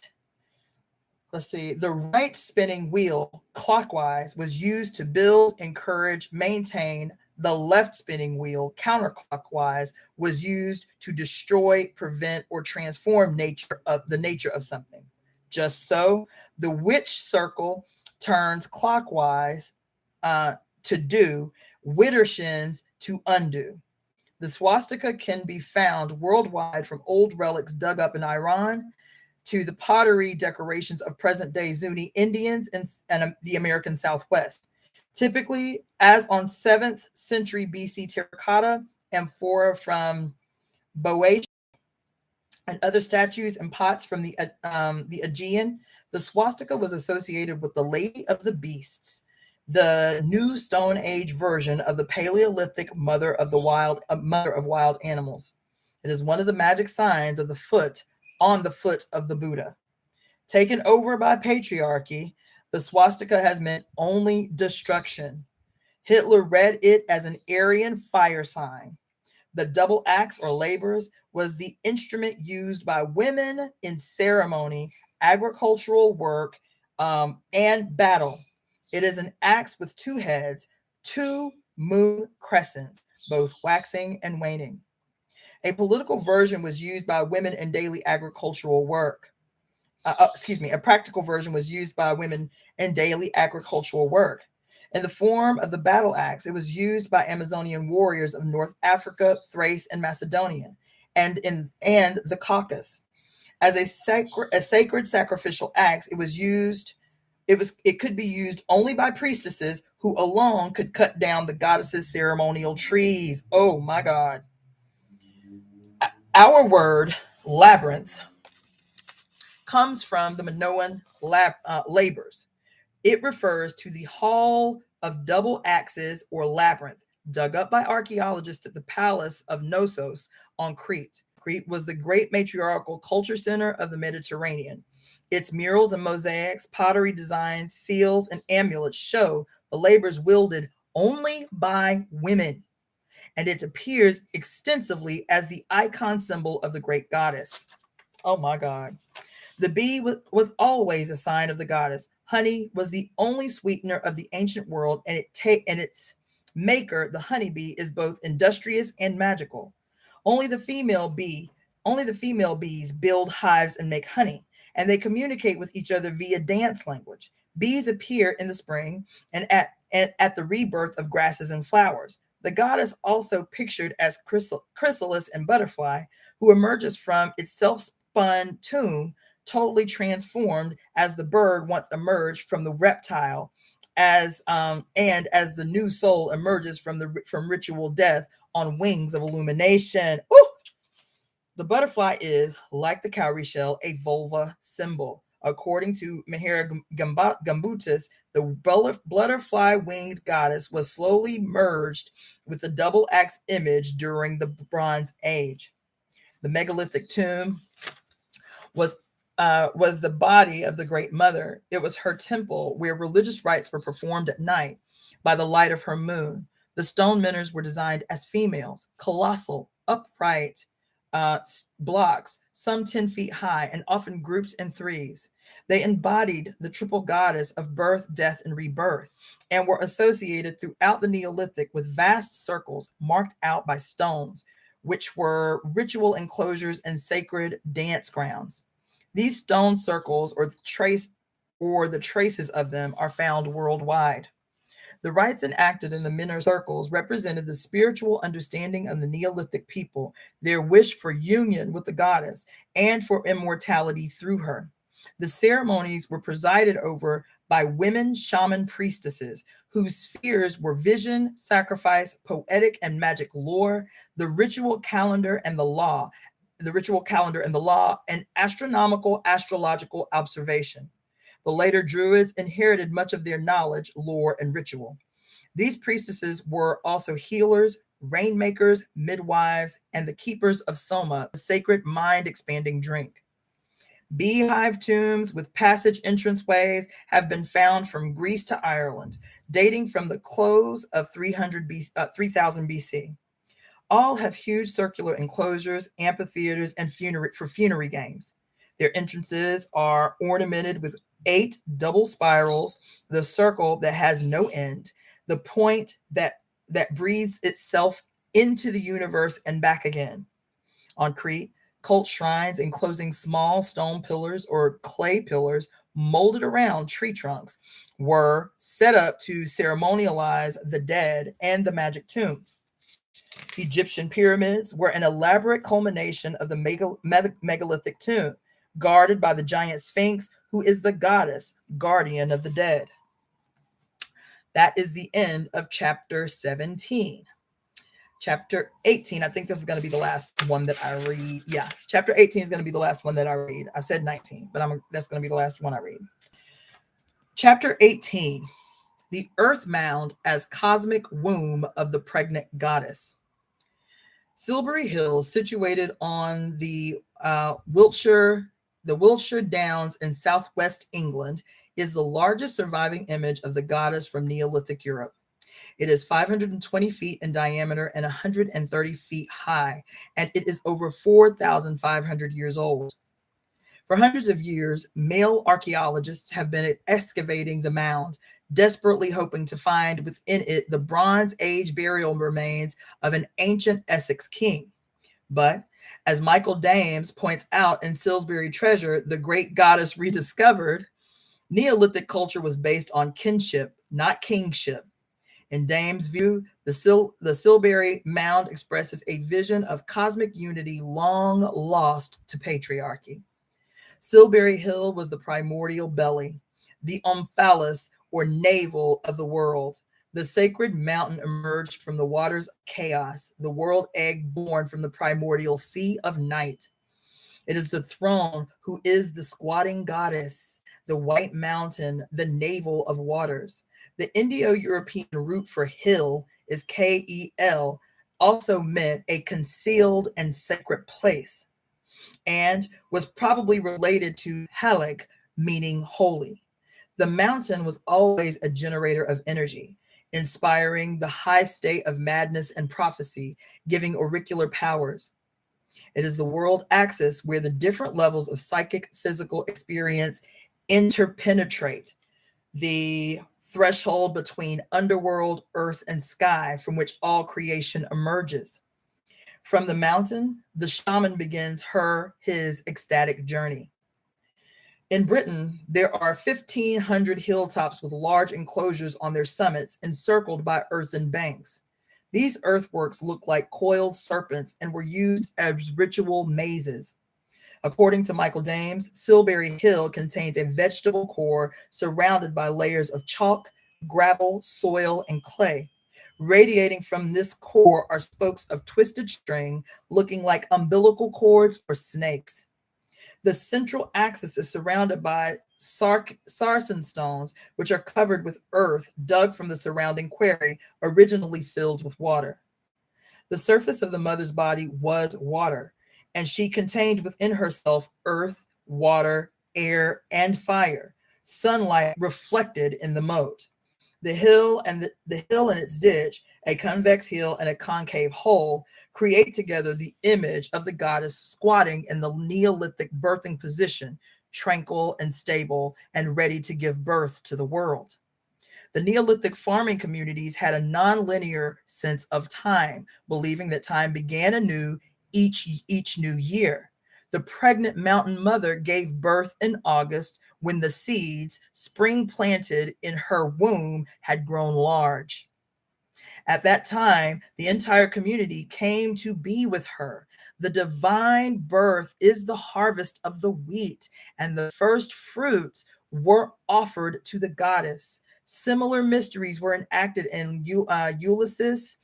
Speaker 1: the right spinning wheel clockwise was used to build, encourage, maintain. The left spinning wheel counterclockwise was used to destroy, prevent, or transform the nature of something. Just so, the witch circle turns clockwise to do, widdershins to undo. The swastika can be found worldwide from old relics dug up in Iran to the pottery decorations of present-day Zuni Indians and the American Southwest. Typically, as on 7th century BC terracotta, amphora from Boeotia, and other statues and pots from the Aegean, the swastika was associated with the Lady of the Beasts, the new Stone Age version of the Paleolithic mother of wild animals. It is one of the magic signs of the foot on the foot of the Buddha. Taken over by patriarchy, the swastika has meant only destruction. Hitler read it as an Aryan fire sign. The double axe or labors was the instrument used by women in ceremony, agricultural work, and battle. It is an axe with two heads, two moon crescents, both waxing and waning. A political version was used by women in daily agricultural work. A practical version was used by women in daily agricultural work. In the form of the battle axe, it was used by Amazonian warriors of North Africa, Thrace, and Macedonia, and the Caucasus. As a sacred sacrificial axe, it could be used only by priestesses who alone could cut down the goddess's ceremonial trees. Oh my God. Our word labyrinth comes from the Minoan labors. It refers to the hall of double axes or labyrinth dug up by archaeologists at the palace of Knossos on Crete. Crete was the great matriarchal culture center of the Mediterranean. Its murals and mosaics, pottery designs, seals, and amulets show the labors wielded only by women, and it appears extensively as the icon symbol of the great goddess. Oh my God. The bee was always a sign of the goddess. Honey was the only sweetener of the ancient world, and its maker, the honeybee, is both industrious and magical. Only the female bees build hives and make honey, and they communicate with each other via dance language. Bees appear in the spring and at the rebirth of grasses and flowers. The goddess also pictured as chrysalis and butterfly, who emerges from its self-spun tomb, totally transformed as the bird once emerged from the reptile, as the new soul emerges from ritual death on wings of illumination. Ooh! The butterfly is, like the cowrie shell, a vulva symbol. According to Mahara Gumbutus, the butterfly winged goddess was slowly merged with the double axe image during the Bronze Age. The megalithic tomb was the body of the Great Mother. It was her temple where religious rites were performed at night by the light of her moon. The stone miners were designed as females, colossal, upright blocks, some 10 feet high, and often grouped in threes. They embodied the triple goddess of birth, death, and rebirth, and were associated throughout the Neolithic with vast circles marked out by stones, which were ritual enclosures and sacred dance grounds. These stone circles, or the traces of them, are found worldwide. The rites enacted in the Miner circles represented the spiritual understanding of the Neolithic people, their wish for union with the goddess, and for immortality through her. The ceremonies were presided over by women shaman priestesses whose spheres were vision, sacrifice, poetic and magic lore, the ritual calendar and the law, and astronomical astrological observation. The later Druids inherited much of their knowledge, lore, and ritual. These priestesses were also healers, rainmakers, midwives, and the keepers of Soma, the sacred mind-expanding drink. Beehive tombs with passage entranceways have been found from Greece to Ireland, dating from the close of 3000 BC. All have huge circular enclosures, amphitheaters, and funerary games. Their entrances are ornamented with 8 double spirals, the circle that has no end, the point that breathes itself into the universe and back again. On Crete, cult shrines enclosing small stone pillars or clay pillars molded around tree trunks were set up to ceremonialize the dead and the magic tomb. Egyptian pyramids were an elaborate culmination of the megalithic tomb, guarded by the giant Sphinx, who is the goddess, guardian of the dead. That is the end of chapter 17. Chapter 18, I think this is going to be the last one that I read. Yeah, chapter 18 is going to be the last one that I read. I said 19, but that's going to be the last one I read. Chapter 18, the Earth Mound as cosmic womb of the pregnant goddess. Silbury Hill, situated on the Wiltshire Downs in southwest England, is the largest surviving image of the goddess from Neolithic Europe. It is 520 feet in diameter and 130 feet high, and it is over 4,500 years old. For hundreds of years, male archaeologists have been excavating the mound, desperately hoping to find within it the Bronze Age burial remains of an ancient Essex king. But, as Michael Dames points out in Salisbury Treasure, the Great Goddess Rediscovered, Neolithic culture was based on kinship, not kingship. In Dames' view, the Silbury Mound expresses a vision of cosmic unity long lost to patriarchy. Silbury Hill was the primordial belly, the omphalos or navel of the world. The sacred mountain emerged from the waters of chaos, the world egg born from the primordial sea of night. It is the throne who is the squatting goddess, the white mountain, the navel of waters. The Indo-European root for hill is Kel, also meant a concealed and sacred place, and was probably related to Halak, meaning holy. The mountain was always a generator of energy, inspiring the high state of madness and prophecy, giving auricular powers. It is the world axis where the different levels of psychic, physical experience interpenetrate, the threshold between underworld, earth, and sky from which all creation emerges. From the mountain, the shaman begins his ecstatic journey. In Britain, there are 1,500 hilltops with large enclosures on their summits encircled by earthen banks. These earthworks look like coiled serpents and were used as ritual mazes. According to Michael Dames, Silbury Hill contains a vegetable core surrounded by layers of chalk, gravel, soil, and clay. Radiating from this core are spokes of twisted string looking like umbilical cords or snakes. The central axis is surrounded by sarsen stones, which are covered with earth dug from the surrounding quarry, originally filled with water. The surface of the mother's body was water, and she contained within herself earth, water, air, and fire, sunlight reflected in the moat. The hill and its ditch, a convex hill and a concave hole, create together the image of the goddess squatting in the Neolithic birthing position, tranquil and stable and ready to give birth to the world. The Neolithic farming communities had a nonlinear sense of time, believing that time began anew each new year. The pregnant mountain mother gave birth in August when the seeds, spring planted in her womb, had grown large. At that time, the entire community came to be with her. The divine birth is the harvest of the wheat, and the first fruits were offered to the goddess. Similar mysteries were enacted in Ulysses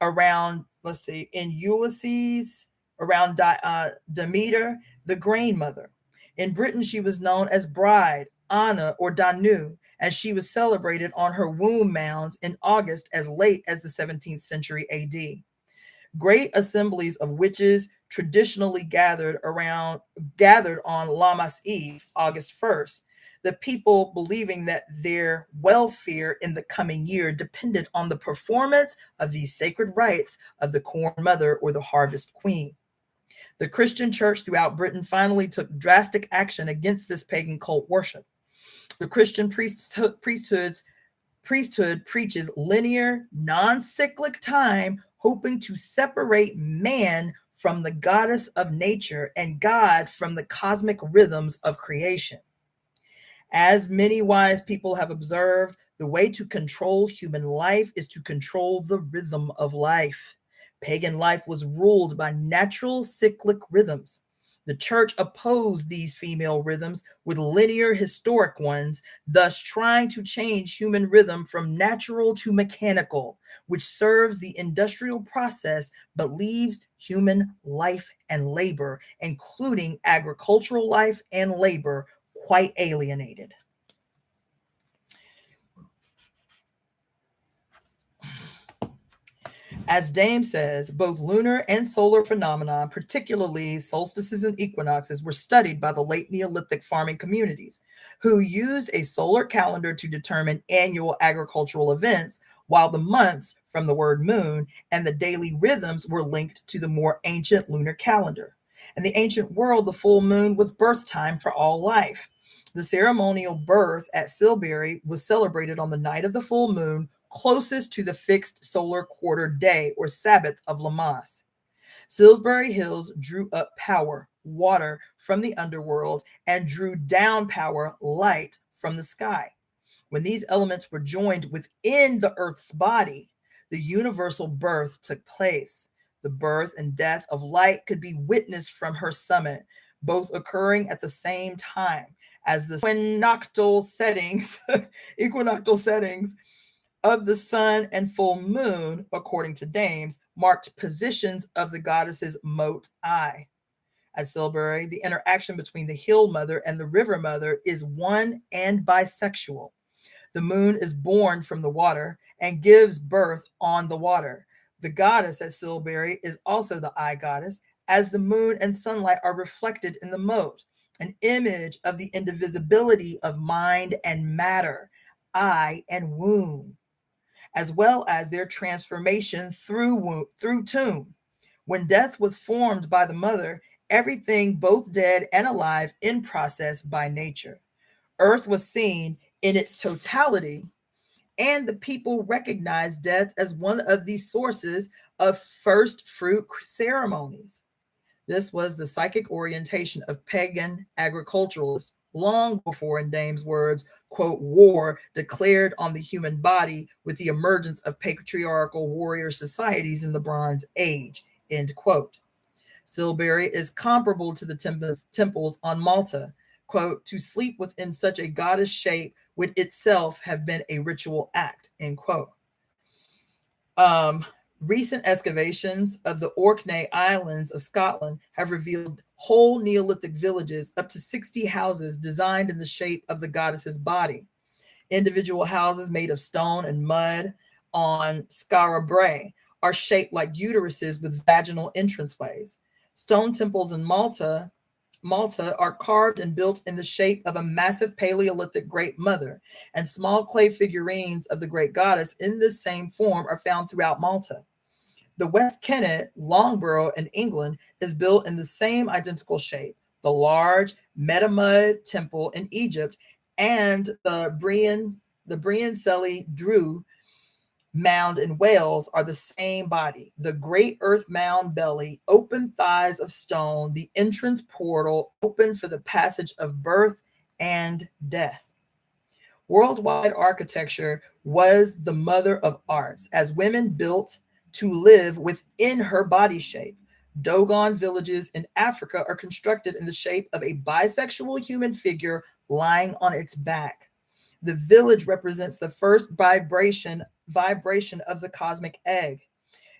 Speaker 1: around, let's see, in Ulysses around Demeter, the grain mother. In Britain, she was known as Bride, Anna, or Danu, and she was celebrated on her womb mounds in August as late as the 17th century AD. Great assemblies of witches traditionally gathered on Lammas Eve, August 1st. The people believing that their welfare in the coming year depended on the performance of these sacred rites of the corn mother or the harvest queen. The Christian church throughout Britain finally took drastic action against this pagan cult worship. The Christian priesthood preaches linear, non-cyclic time, hoping to separate man from the goddess of nature and God from the cosmic rhythms of creation. As many wise people have observed, the way to control human life is to control the rhythm of life. Pagan life was ruled by natural cyclic rhythms. The church opposed these female rhythms with linear historic ones, thus trying to change human rhythm from natural to mechanical, which serves the industrial process but leaves human life and labor, including agricultural life and labor, quite alienated. As Dame says, both lunar and solar phenomena, particularly solstices and equinoxes, were studied by the late Neolithic farming communities, who used a solar calendar to determine annual agricultural events, while the months, from the word moon, and the daily rhythms were linked to the more ancient lunar calendar. In the ancient world, the full moon was birth time for all life. The ceremonial birth at Silbury was celebrated on the night of the full moon, closest to the fixed solar quarter day or Sabbath of Lammas. Salisbury Hills drew up power, water, from the underworld and drew down power, light, from the sky. When these elements were joined within the earth's body, the universal birth took place. The birth and death of light could be witnessed from her summit, both occurring at the same time as the equinoctial settings of the sun and full moon, according to Dames, marked positions of the goddess's mote eye. At Silbury, the interaction between the hill mother and the river mother is one and bisexual. The moon is born from the water and gives birth on the water. The goddess at Silbury is also the eye goddess, as the moon and sunlight are reflected in the mote, an image of the indivisibility of mind and matter, eye and womb, as well as their transformation through tomb. When death was formed by the mother, everything both dead and alive in process by nature. Earth was seen in its totality, and the people recognized death as one of the sources of first fruit ceremonies. This was the psychic orientation of pagan agriculturalists long before, in Dame's words, quote, war declared on the human body with the emergence of patriarchal warrior societies in the Bronze Age, end quote. Silbury is comparable to the temples on Malta. Quote, to sleep within such a goddess shape would itself have been a ritual act, end quote. Recent excavations of the Orkney Islands of Scotland have revealed whole Neolithic villages, up to 60 houses designed in the shape of the goddess's body. Individual houses made of stone and mud on Skara Brae are shaped like uteruses with vaginal entranceways. Stone temples in Malta are carved and built in the shape of a massive Paleolithic Great Mother, and small clay figurines of the Great Goddess in this same form are found throughout Malta. The West Kennet, Loughborough in England, is built in the same identical shape. The large Metamud temple in Egypt and the Brian Drew mound in Wales are the same body. The great earth mound belly, open thighs of stone, the entrance portal open for the passage of birth and death. Worldwide architecture was the mother of arts, as women built to live within her body shape. Dogon villages in Africa are constructed in the shape of a bisexual human figure lying on its back. The village represents the first vibration of the cosmic egg.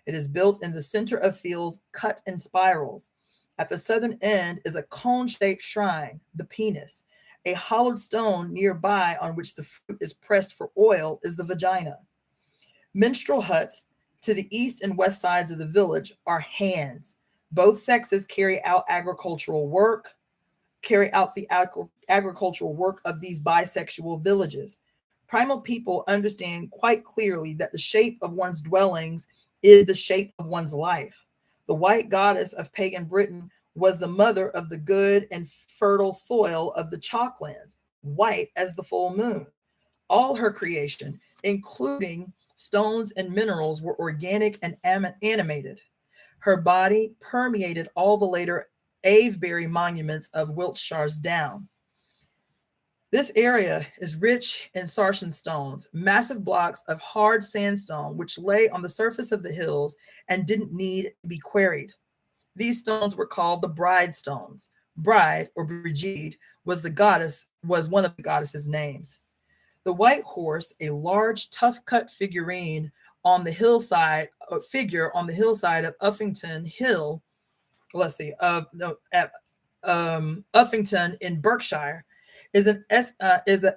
Speaker 1: It is built in the center of fields cut in spirals. At the southern end is a cone-shaped shrine, the penis. A hollowed stone nearby on which the fruit is pressed for oil is the vagina. Minstrel huts to the east and west sides of the village are hands. Both sexes carry out the agricultural work of these bisexual villages. Primal people understand quite clearly that the shape of one's dwellings is the shape of one's life. The white goddess of pagan Britain was the mother of the good and fertile soil of the chalklands, white as the full moon. All her creation, including stones and minerals, were organic and animated. Her body permeated all the later Avebury monuments of Wiltshire's Down. This area is rich in Sarsen stones, massive blocks of hard sandstone which lay on the surface of the hills and didn't need to be quarried. These stones were called the bride stones. Bride, or Brigid, was one of the goddess's names. The white horse, a large, tough-cut figurine on the hillside, of Uffington Hill, Uffington in Berkshire, is an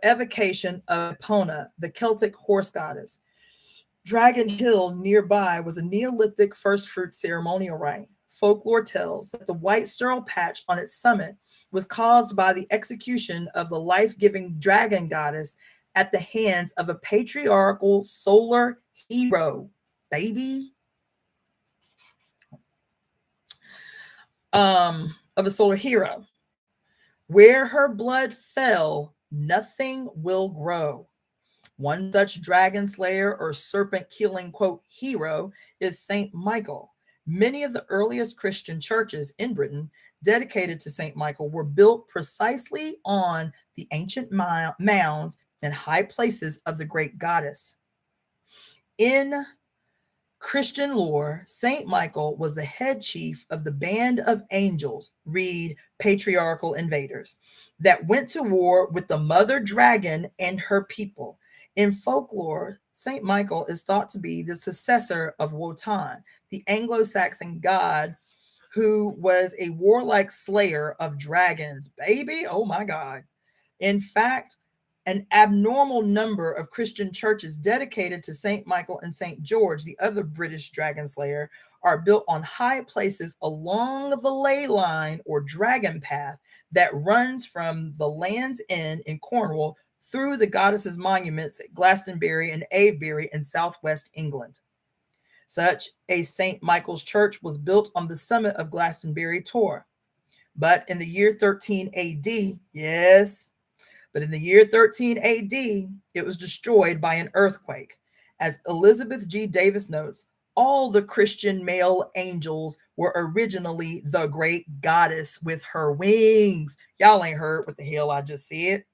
Speaker 1: evocation of Epona, the Celtic horse goddess. Dragon Hill nearby was a Neolithic first fruit ceremonial rite. Folklore tells that the white sterile patch on its summit was caused by the execution of the life-giving dragon goddess at the hands of a patriarchal solar hero, baby. Of a solar hero. Where her blood fell, nothing will grow. One such dragon slayer or serpent killing, quote, hero is Saint Michael. Many of the earliest Christian churches in Britain dedicated to Saint Michael were built precisely on the ancient mounds and high places of the great goddess. In Christian lore, Saint Michael was the head chief of the band of angels, read patriarchal invaders, that went to war with the mother dragon and her people. In folklore, Saint Michael is thought to be the successor of Wotan, the Anglo-Saxon god who was a warlike slayer of dragons. Baby, oh my God. In fact, an abnormal number of Christian churches dedicated to St. Michael and St. George, the other British dragon slayer, are built on high places along the ley line or dragon path that runs from the Land's End in Cornwall through the goddess's monuments at Glastonbury and Avebury in southwest England. Such a St. Michael's church was built on the summit of Glastonbury Tor. But in the year 13 AD, yes, but in the year 13 AD, it was destroyed by an earthquake. As Elizabeth G. Davis notes, all the Christian male angels were originally the great goddess with her wings. Y'all ain't heard what the hell I just said.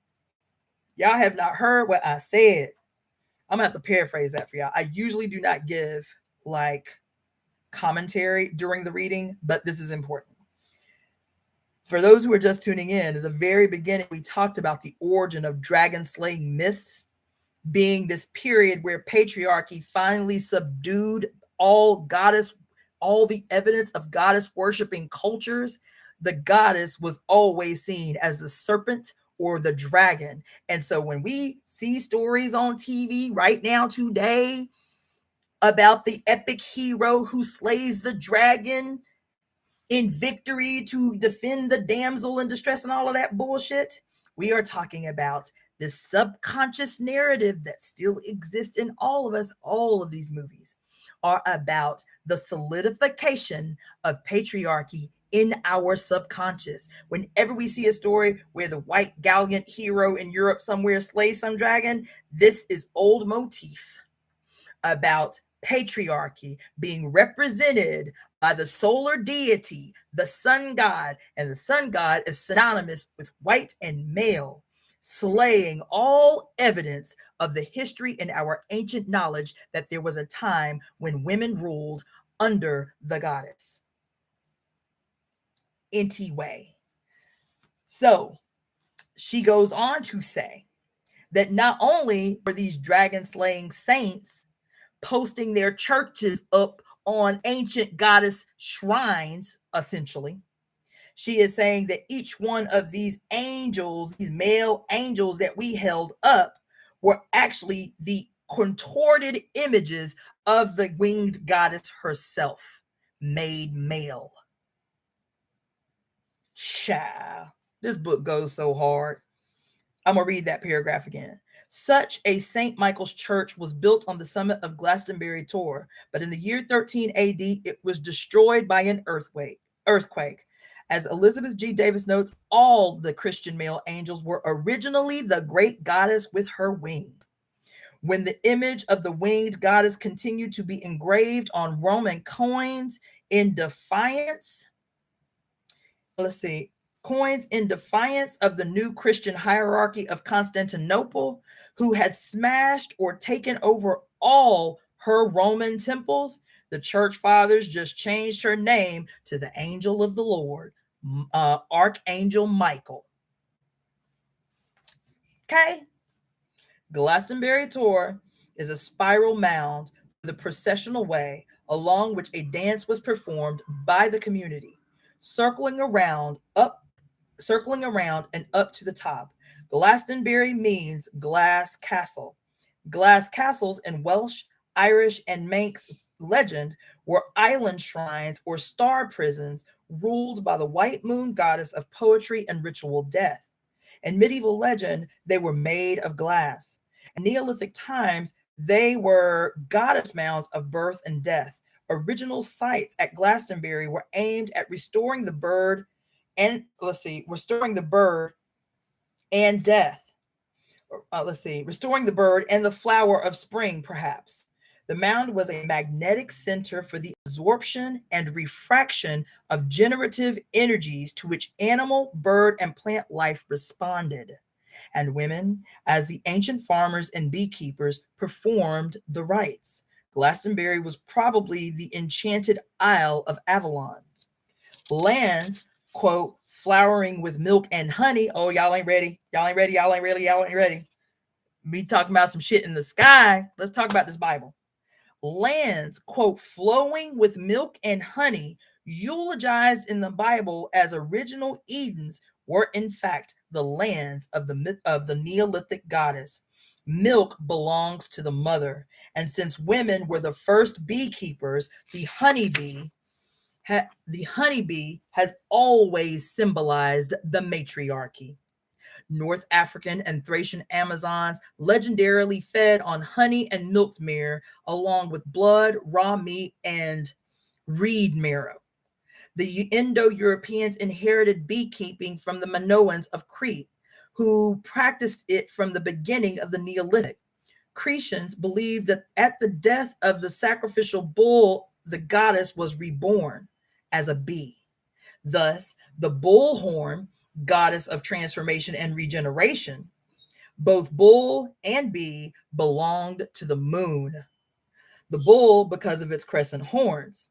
Speaker 1: Y'all have not heard what I said. I'm going to have to paraphrase that for y'all. I usually do not give like commentary during the reading, but this is important. For those who are just tuning in, at the very beginning, we talked about the origin of dragon slaying myths being this period where patriarchy finally subdued all the evidence of goddess worshiping cultures. The goddess was always seen as the serpent or the dragon. And so when we see stories on TV right now today about the epic hero who slays the dragon in victory to defend the damsel in distress and all of that bullshit, we are talking about this subconscious narrative that still exists in all of us. All of these movies are about the solidification of patriarchy in our subconscious. Whenever we see a story where the white gallant hero in Europe somewhere slays some dragon, this is old motif about patriarchy being represented by the solar deity, the sun god, and the sun god is synonymous with white and male, slaying all evidence of the history in our ancient knowledge that there was a time when women ruled under the goddess. anyway. So she goes on to say that not only were these dragon slaying saints posting their churches up on ancient goddess shrines, essentially, she is saying that each one of these angels, these male angels that we held up, were actually the contorted images of the winged goddess herself, made male. Child, this book goes so hard. I'm going to read that paragraph again. Such a St. Michael's church was built on the summit of Glastonbury Tor, but in the year 13 AD, it was destroyed by an earthquake. As Elizabeth G. Davis notes, all the Christian male angels were originally the great goddess with her wings. When the image of the winged goddess continued to be engraved on Roman coins in defiance, coins in defiance of the new Christian hierarchy of Constantinople, who had smashed or taken over all her Roman temples, the church fathers just changed her name to the Angel of the Lord, Archangel Michael. Okay? Glastonbury Tor is a spiral mound with a processional way along which a dance was performed by the community, circling around and up to the top. Glastonbury means glass castle. Glass castles in Welsh, Irish, and Manx legend were island shrines or star prisons ruled by the white moon goddess of poetry and ritual death. In medieval legend, they were made of glass. In Neolithic times, they were goddess mounds of birth and death. Original sites at Glastonbury were aimed at restoring the bird and restoring the bird and death. Restoring the bird and the flower of spring, perhaps. The mound was a magnetic center for the absorption and refraction of generative energies to which animal, bird, and plant life responded. And women, as the ancient farmers and beekeepers, performed the rites. Glastonbury was probably the enchanted Isle of Avalon. Lands, quote, flowering with milk and honey. Oh, y'all ain't ready. Y'all ain't ready. Y'all ain't ready. Y'all ain't ready. Me talking about some shit in the sky. Let's talk about this Bible. Lands, quote, flowing with milk and honey, eulogized in the Bible as original Edens, were in fact the lands of the Neolithic goddess. Milk belongs to the mother, and since women were the first beekeepers, the honeybee has always symbolized the matriarchy. North African and Thracian Amazons legendarily fed on honey and milk smear, along with blood, raw meat, and reed marrow. The Indo-Europeans inherited beekeeping from the Minoans of Crete, who practiced it from the beginning of the Neolithic. Cretians believed that at the death of the sacrificial bull, the goddess was reborn as a bee. Thus, the bullhorn, goddess of transformation and regeneration, both bull and bee belonged to the moon. The bull because of its crescent horns,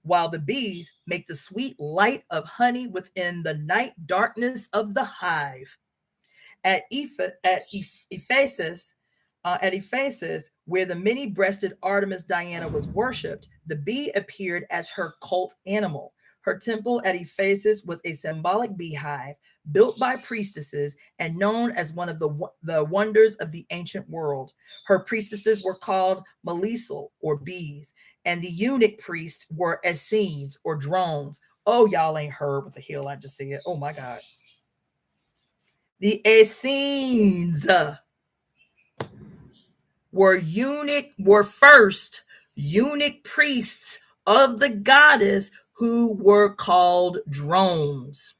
Speaker 1: while the bees make the sweet light of honey within the night darkness of the hive. At Ephesus, where the many-breasted Artemis Diana was worshipped, the bee appeared as her cult animal. Her temple at Ephesus was a symbolic beehive built by priestesses and known as one of the wonders of the ancient world. Her priestesses were called Melisal, or bees, and the eunuch priests were Essenes, or drones. Oh, y'all ain't heard what the hell I just said. Oh, my God. The Essenes were first eunuch priests of the goddess who were called drones.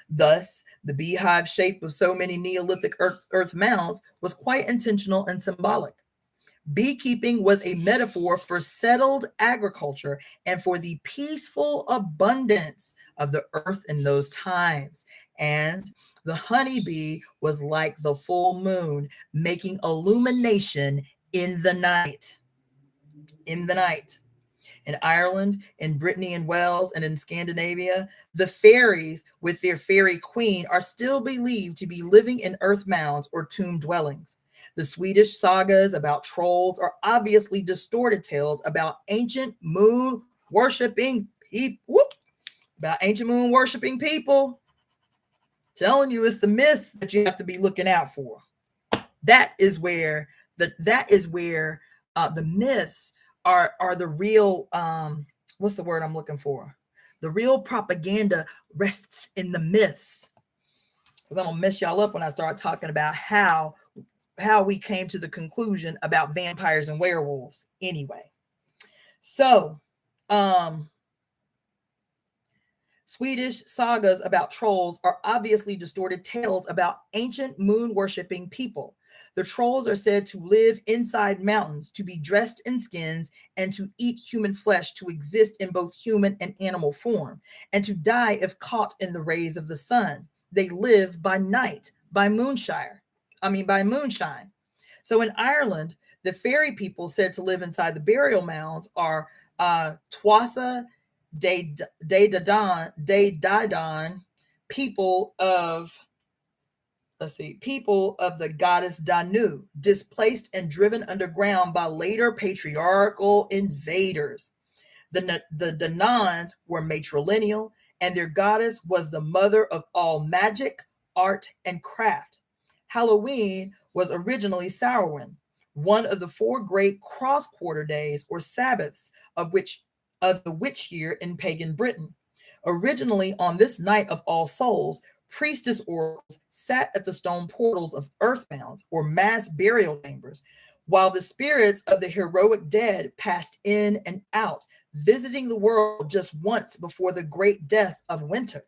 Speaker 1: Thus, the beehive shape of so many Neolithic earth mounds was quite intentional and symbolic. Beekeeping was a metaphor for settled agriculture and for the peaceful abundance of the earth in those times. And the honeybee was like the full moon, making illumination in the night. In Ireland, in Brittany and Wales, and in Scandinavia, the fairies with their fairy queen are still believed to be living in earth mounds or tomb dwellings. The Swedish sagas about trolls are obviously distorted tales about ancient moon worshipping people. About ancient moon worshipping people. Telling you it's the myths that you have to be looking out for. That is where the myths are the real what's the word I'm looking for? The real propaganda rests in the myths. Because I'm gonna mess y'all up when I start talking about how we came to the conclusion about vampires and werewolves. Anyway, so Swedish sagas about trolls are obviously distorted tales about ancient moon worshipping people. The trolls are said to live inside mountains, to be dressed in skins, and to eat human flesh, to exist in both human and animal form, and to die if caught in the rays of the sun. They live by night, by moonshine. So in Ireland, the fairy people said to live inside the burial mounds are Tuatha De Daidan, people of the goddess Danu, displaced and driven underground by later patriarchal invaders. The Danans were matrilineal, and their goddess was the mother of all magic, art, and craft. Halloween was originally Samhain, one of the four great cross-quarter days or Sabbaths of the witch year in pagan Britain. Originally, on this night of All Souls, priestess oracles sat at the stone portals of earthbounds or mass burial chambers, while the spirits of the heroic dead passed in and out, visiting the world just once before the great death of winter.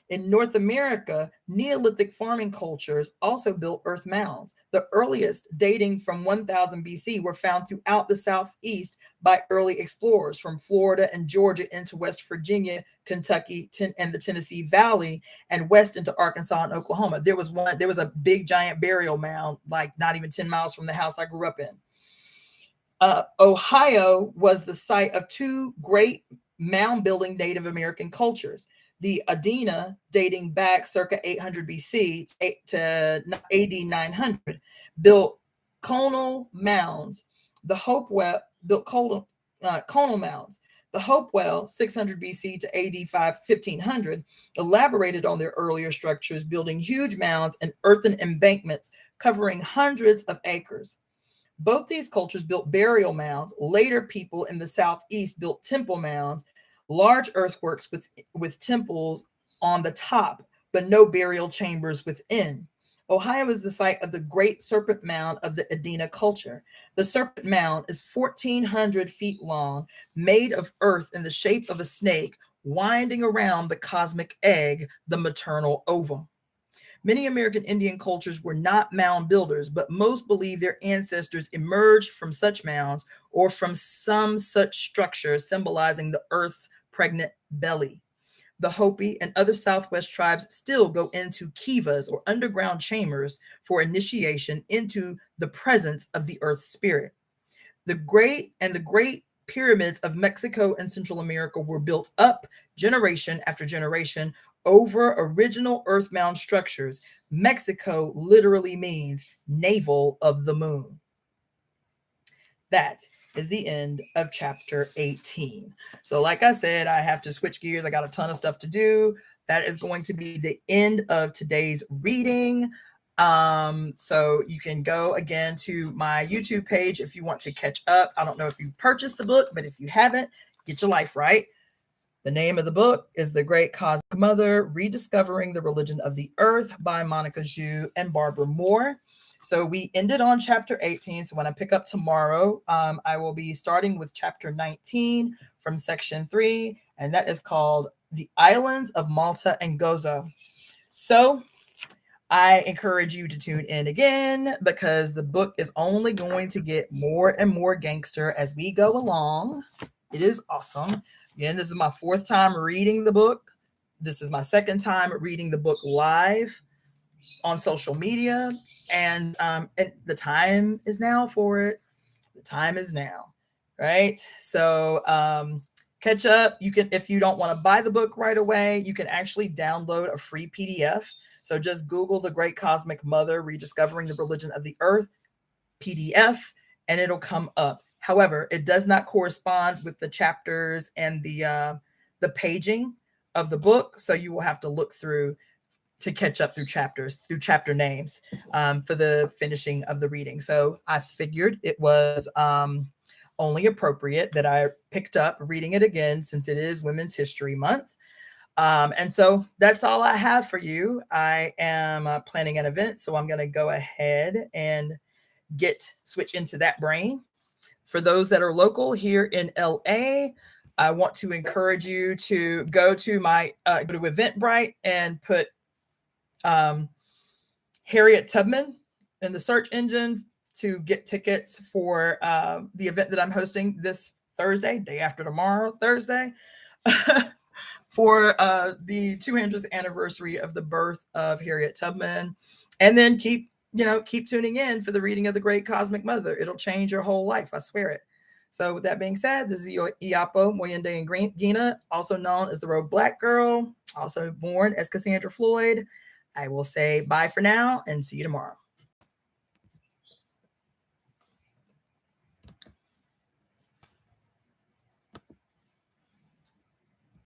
Speaker 1: In North America, Neolithic farming cultures also built earth mounds. The earliest, dating from 1000 BC, were found throughout the Southeast by early explorers from Florida and Georgia into West Virginia, Kentucky, and the Tennessee Valley, and west into Arkansas and Oklahoma. There was a big giant burial mound, like not even 10 miles from the house I grew up in. Ohio was the site of two great mound building Native American cultures. The Adena, dating back circa 800 BC to AD 900, built conal mounds. The Hopewell built conal mounds. The Hopewell, 600 BC to AD 1500, elaborated on their earlier structures, building huge mounds and earthen embankments covering hundreds of acres. Both these cultures built burial mounds. Later, people in the Southeast built temple mounds, large earthworks with temples on the top, but no burial chambers within. Ohio is the site of the Great Serpent Mound of the Adena culture. The Serpent Mound is 1,400 feet long, made of earth in the shape of a snake, winding around the cosmic egg, the maternal ovum. Many American Indian cultures were not mound builders, but most believe their ancestors emerged from such mounds or from some such structure symbolizing the earth's pregnant belly. The Hopi and other Southwest tribes still go into kivas or underground chambers for initiation into the presence of the earth spirit. The great pyramids of Mexico and Central America were built up generation after generation over original earth mound structures. Mexico literally means navel of the moon. That is the end of chapter 18. So like I said, I have to switch gears. I got a ton of stuff to do. That is going to be the end of today's reading. So you can go again to my YouTube page if you want to catch up. I don't know if you purchased the book, but if you haven't, get your life right. The name of the book is The Great Cosmic Mother, Rediscovering the Religion of the Earth by Monica Zhu and Barbara Moore. So we ended on chapter 18. So when I pick up tomorrow, I will be starting with chapter 19 from section 3, and that is called The Islands of Malta and Gozo. So I encourage you to tune in again because the book is only going to get more and more gangster as we go along. It is awesome. Again, this is my 4th time reading the book. This is my 2nd time reading the book live on social media. And the time is now for it. The time is now. right? So catch up. You can, if you don't want to buy the book right away, you can actually download a free PDF. So just Google The Great Cosmic Mother, Rediscovering the Religion of the Earth PDF, and it'll come up. However, it does not correspond with the chapters and the paging of the book. So you will have to look through to catch up through chapters, through chapter names, for the finishing of the reading. So I figured it was only appropriate that I picked up reading it again, since it is Women's History Month. And so that's all I have for you. I am planning an event, so I'm going to go ahead and switch into that brain. For those that are local here in LA, I want to encourage you to go to my go to Eventbrite and put Harriet Tubman in the search engine to get tickets for the event that I'm hosting this Thursday, day after tomorrow, Thursday, for the 200th anniversary of the birth of Harriet Tubman. And then keep tuning in for the reading of The Great Cosmic Mother. It'll change your whole life, I swear it. So with that being said, this is Iapo Moyendekreations, also known as the Rogue Black Girl, also born as Cassandra-Floyd. I will say bye for now and see you tomorrow.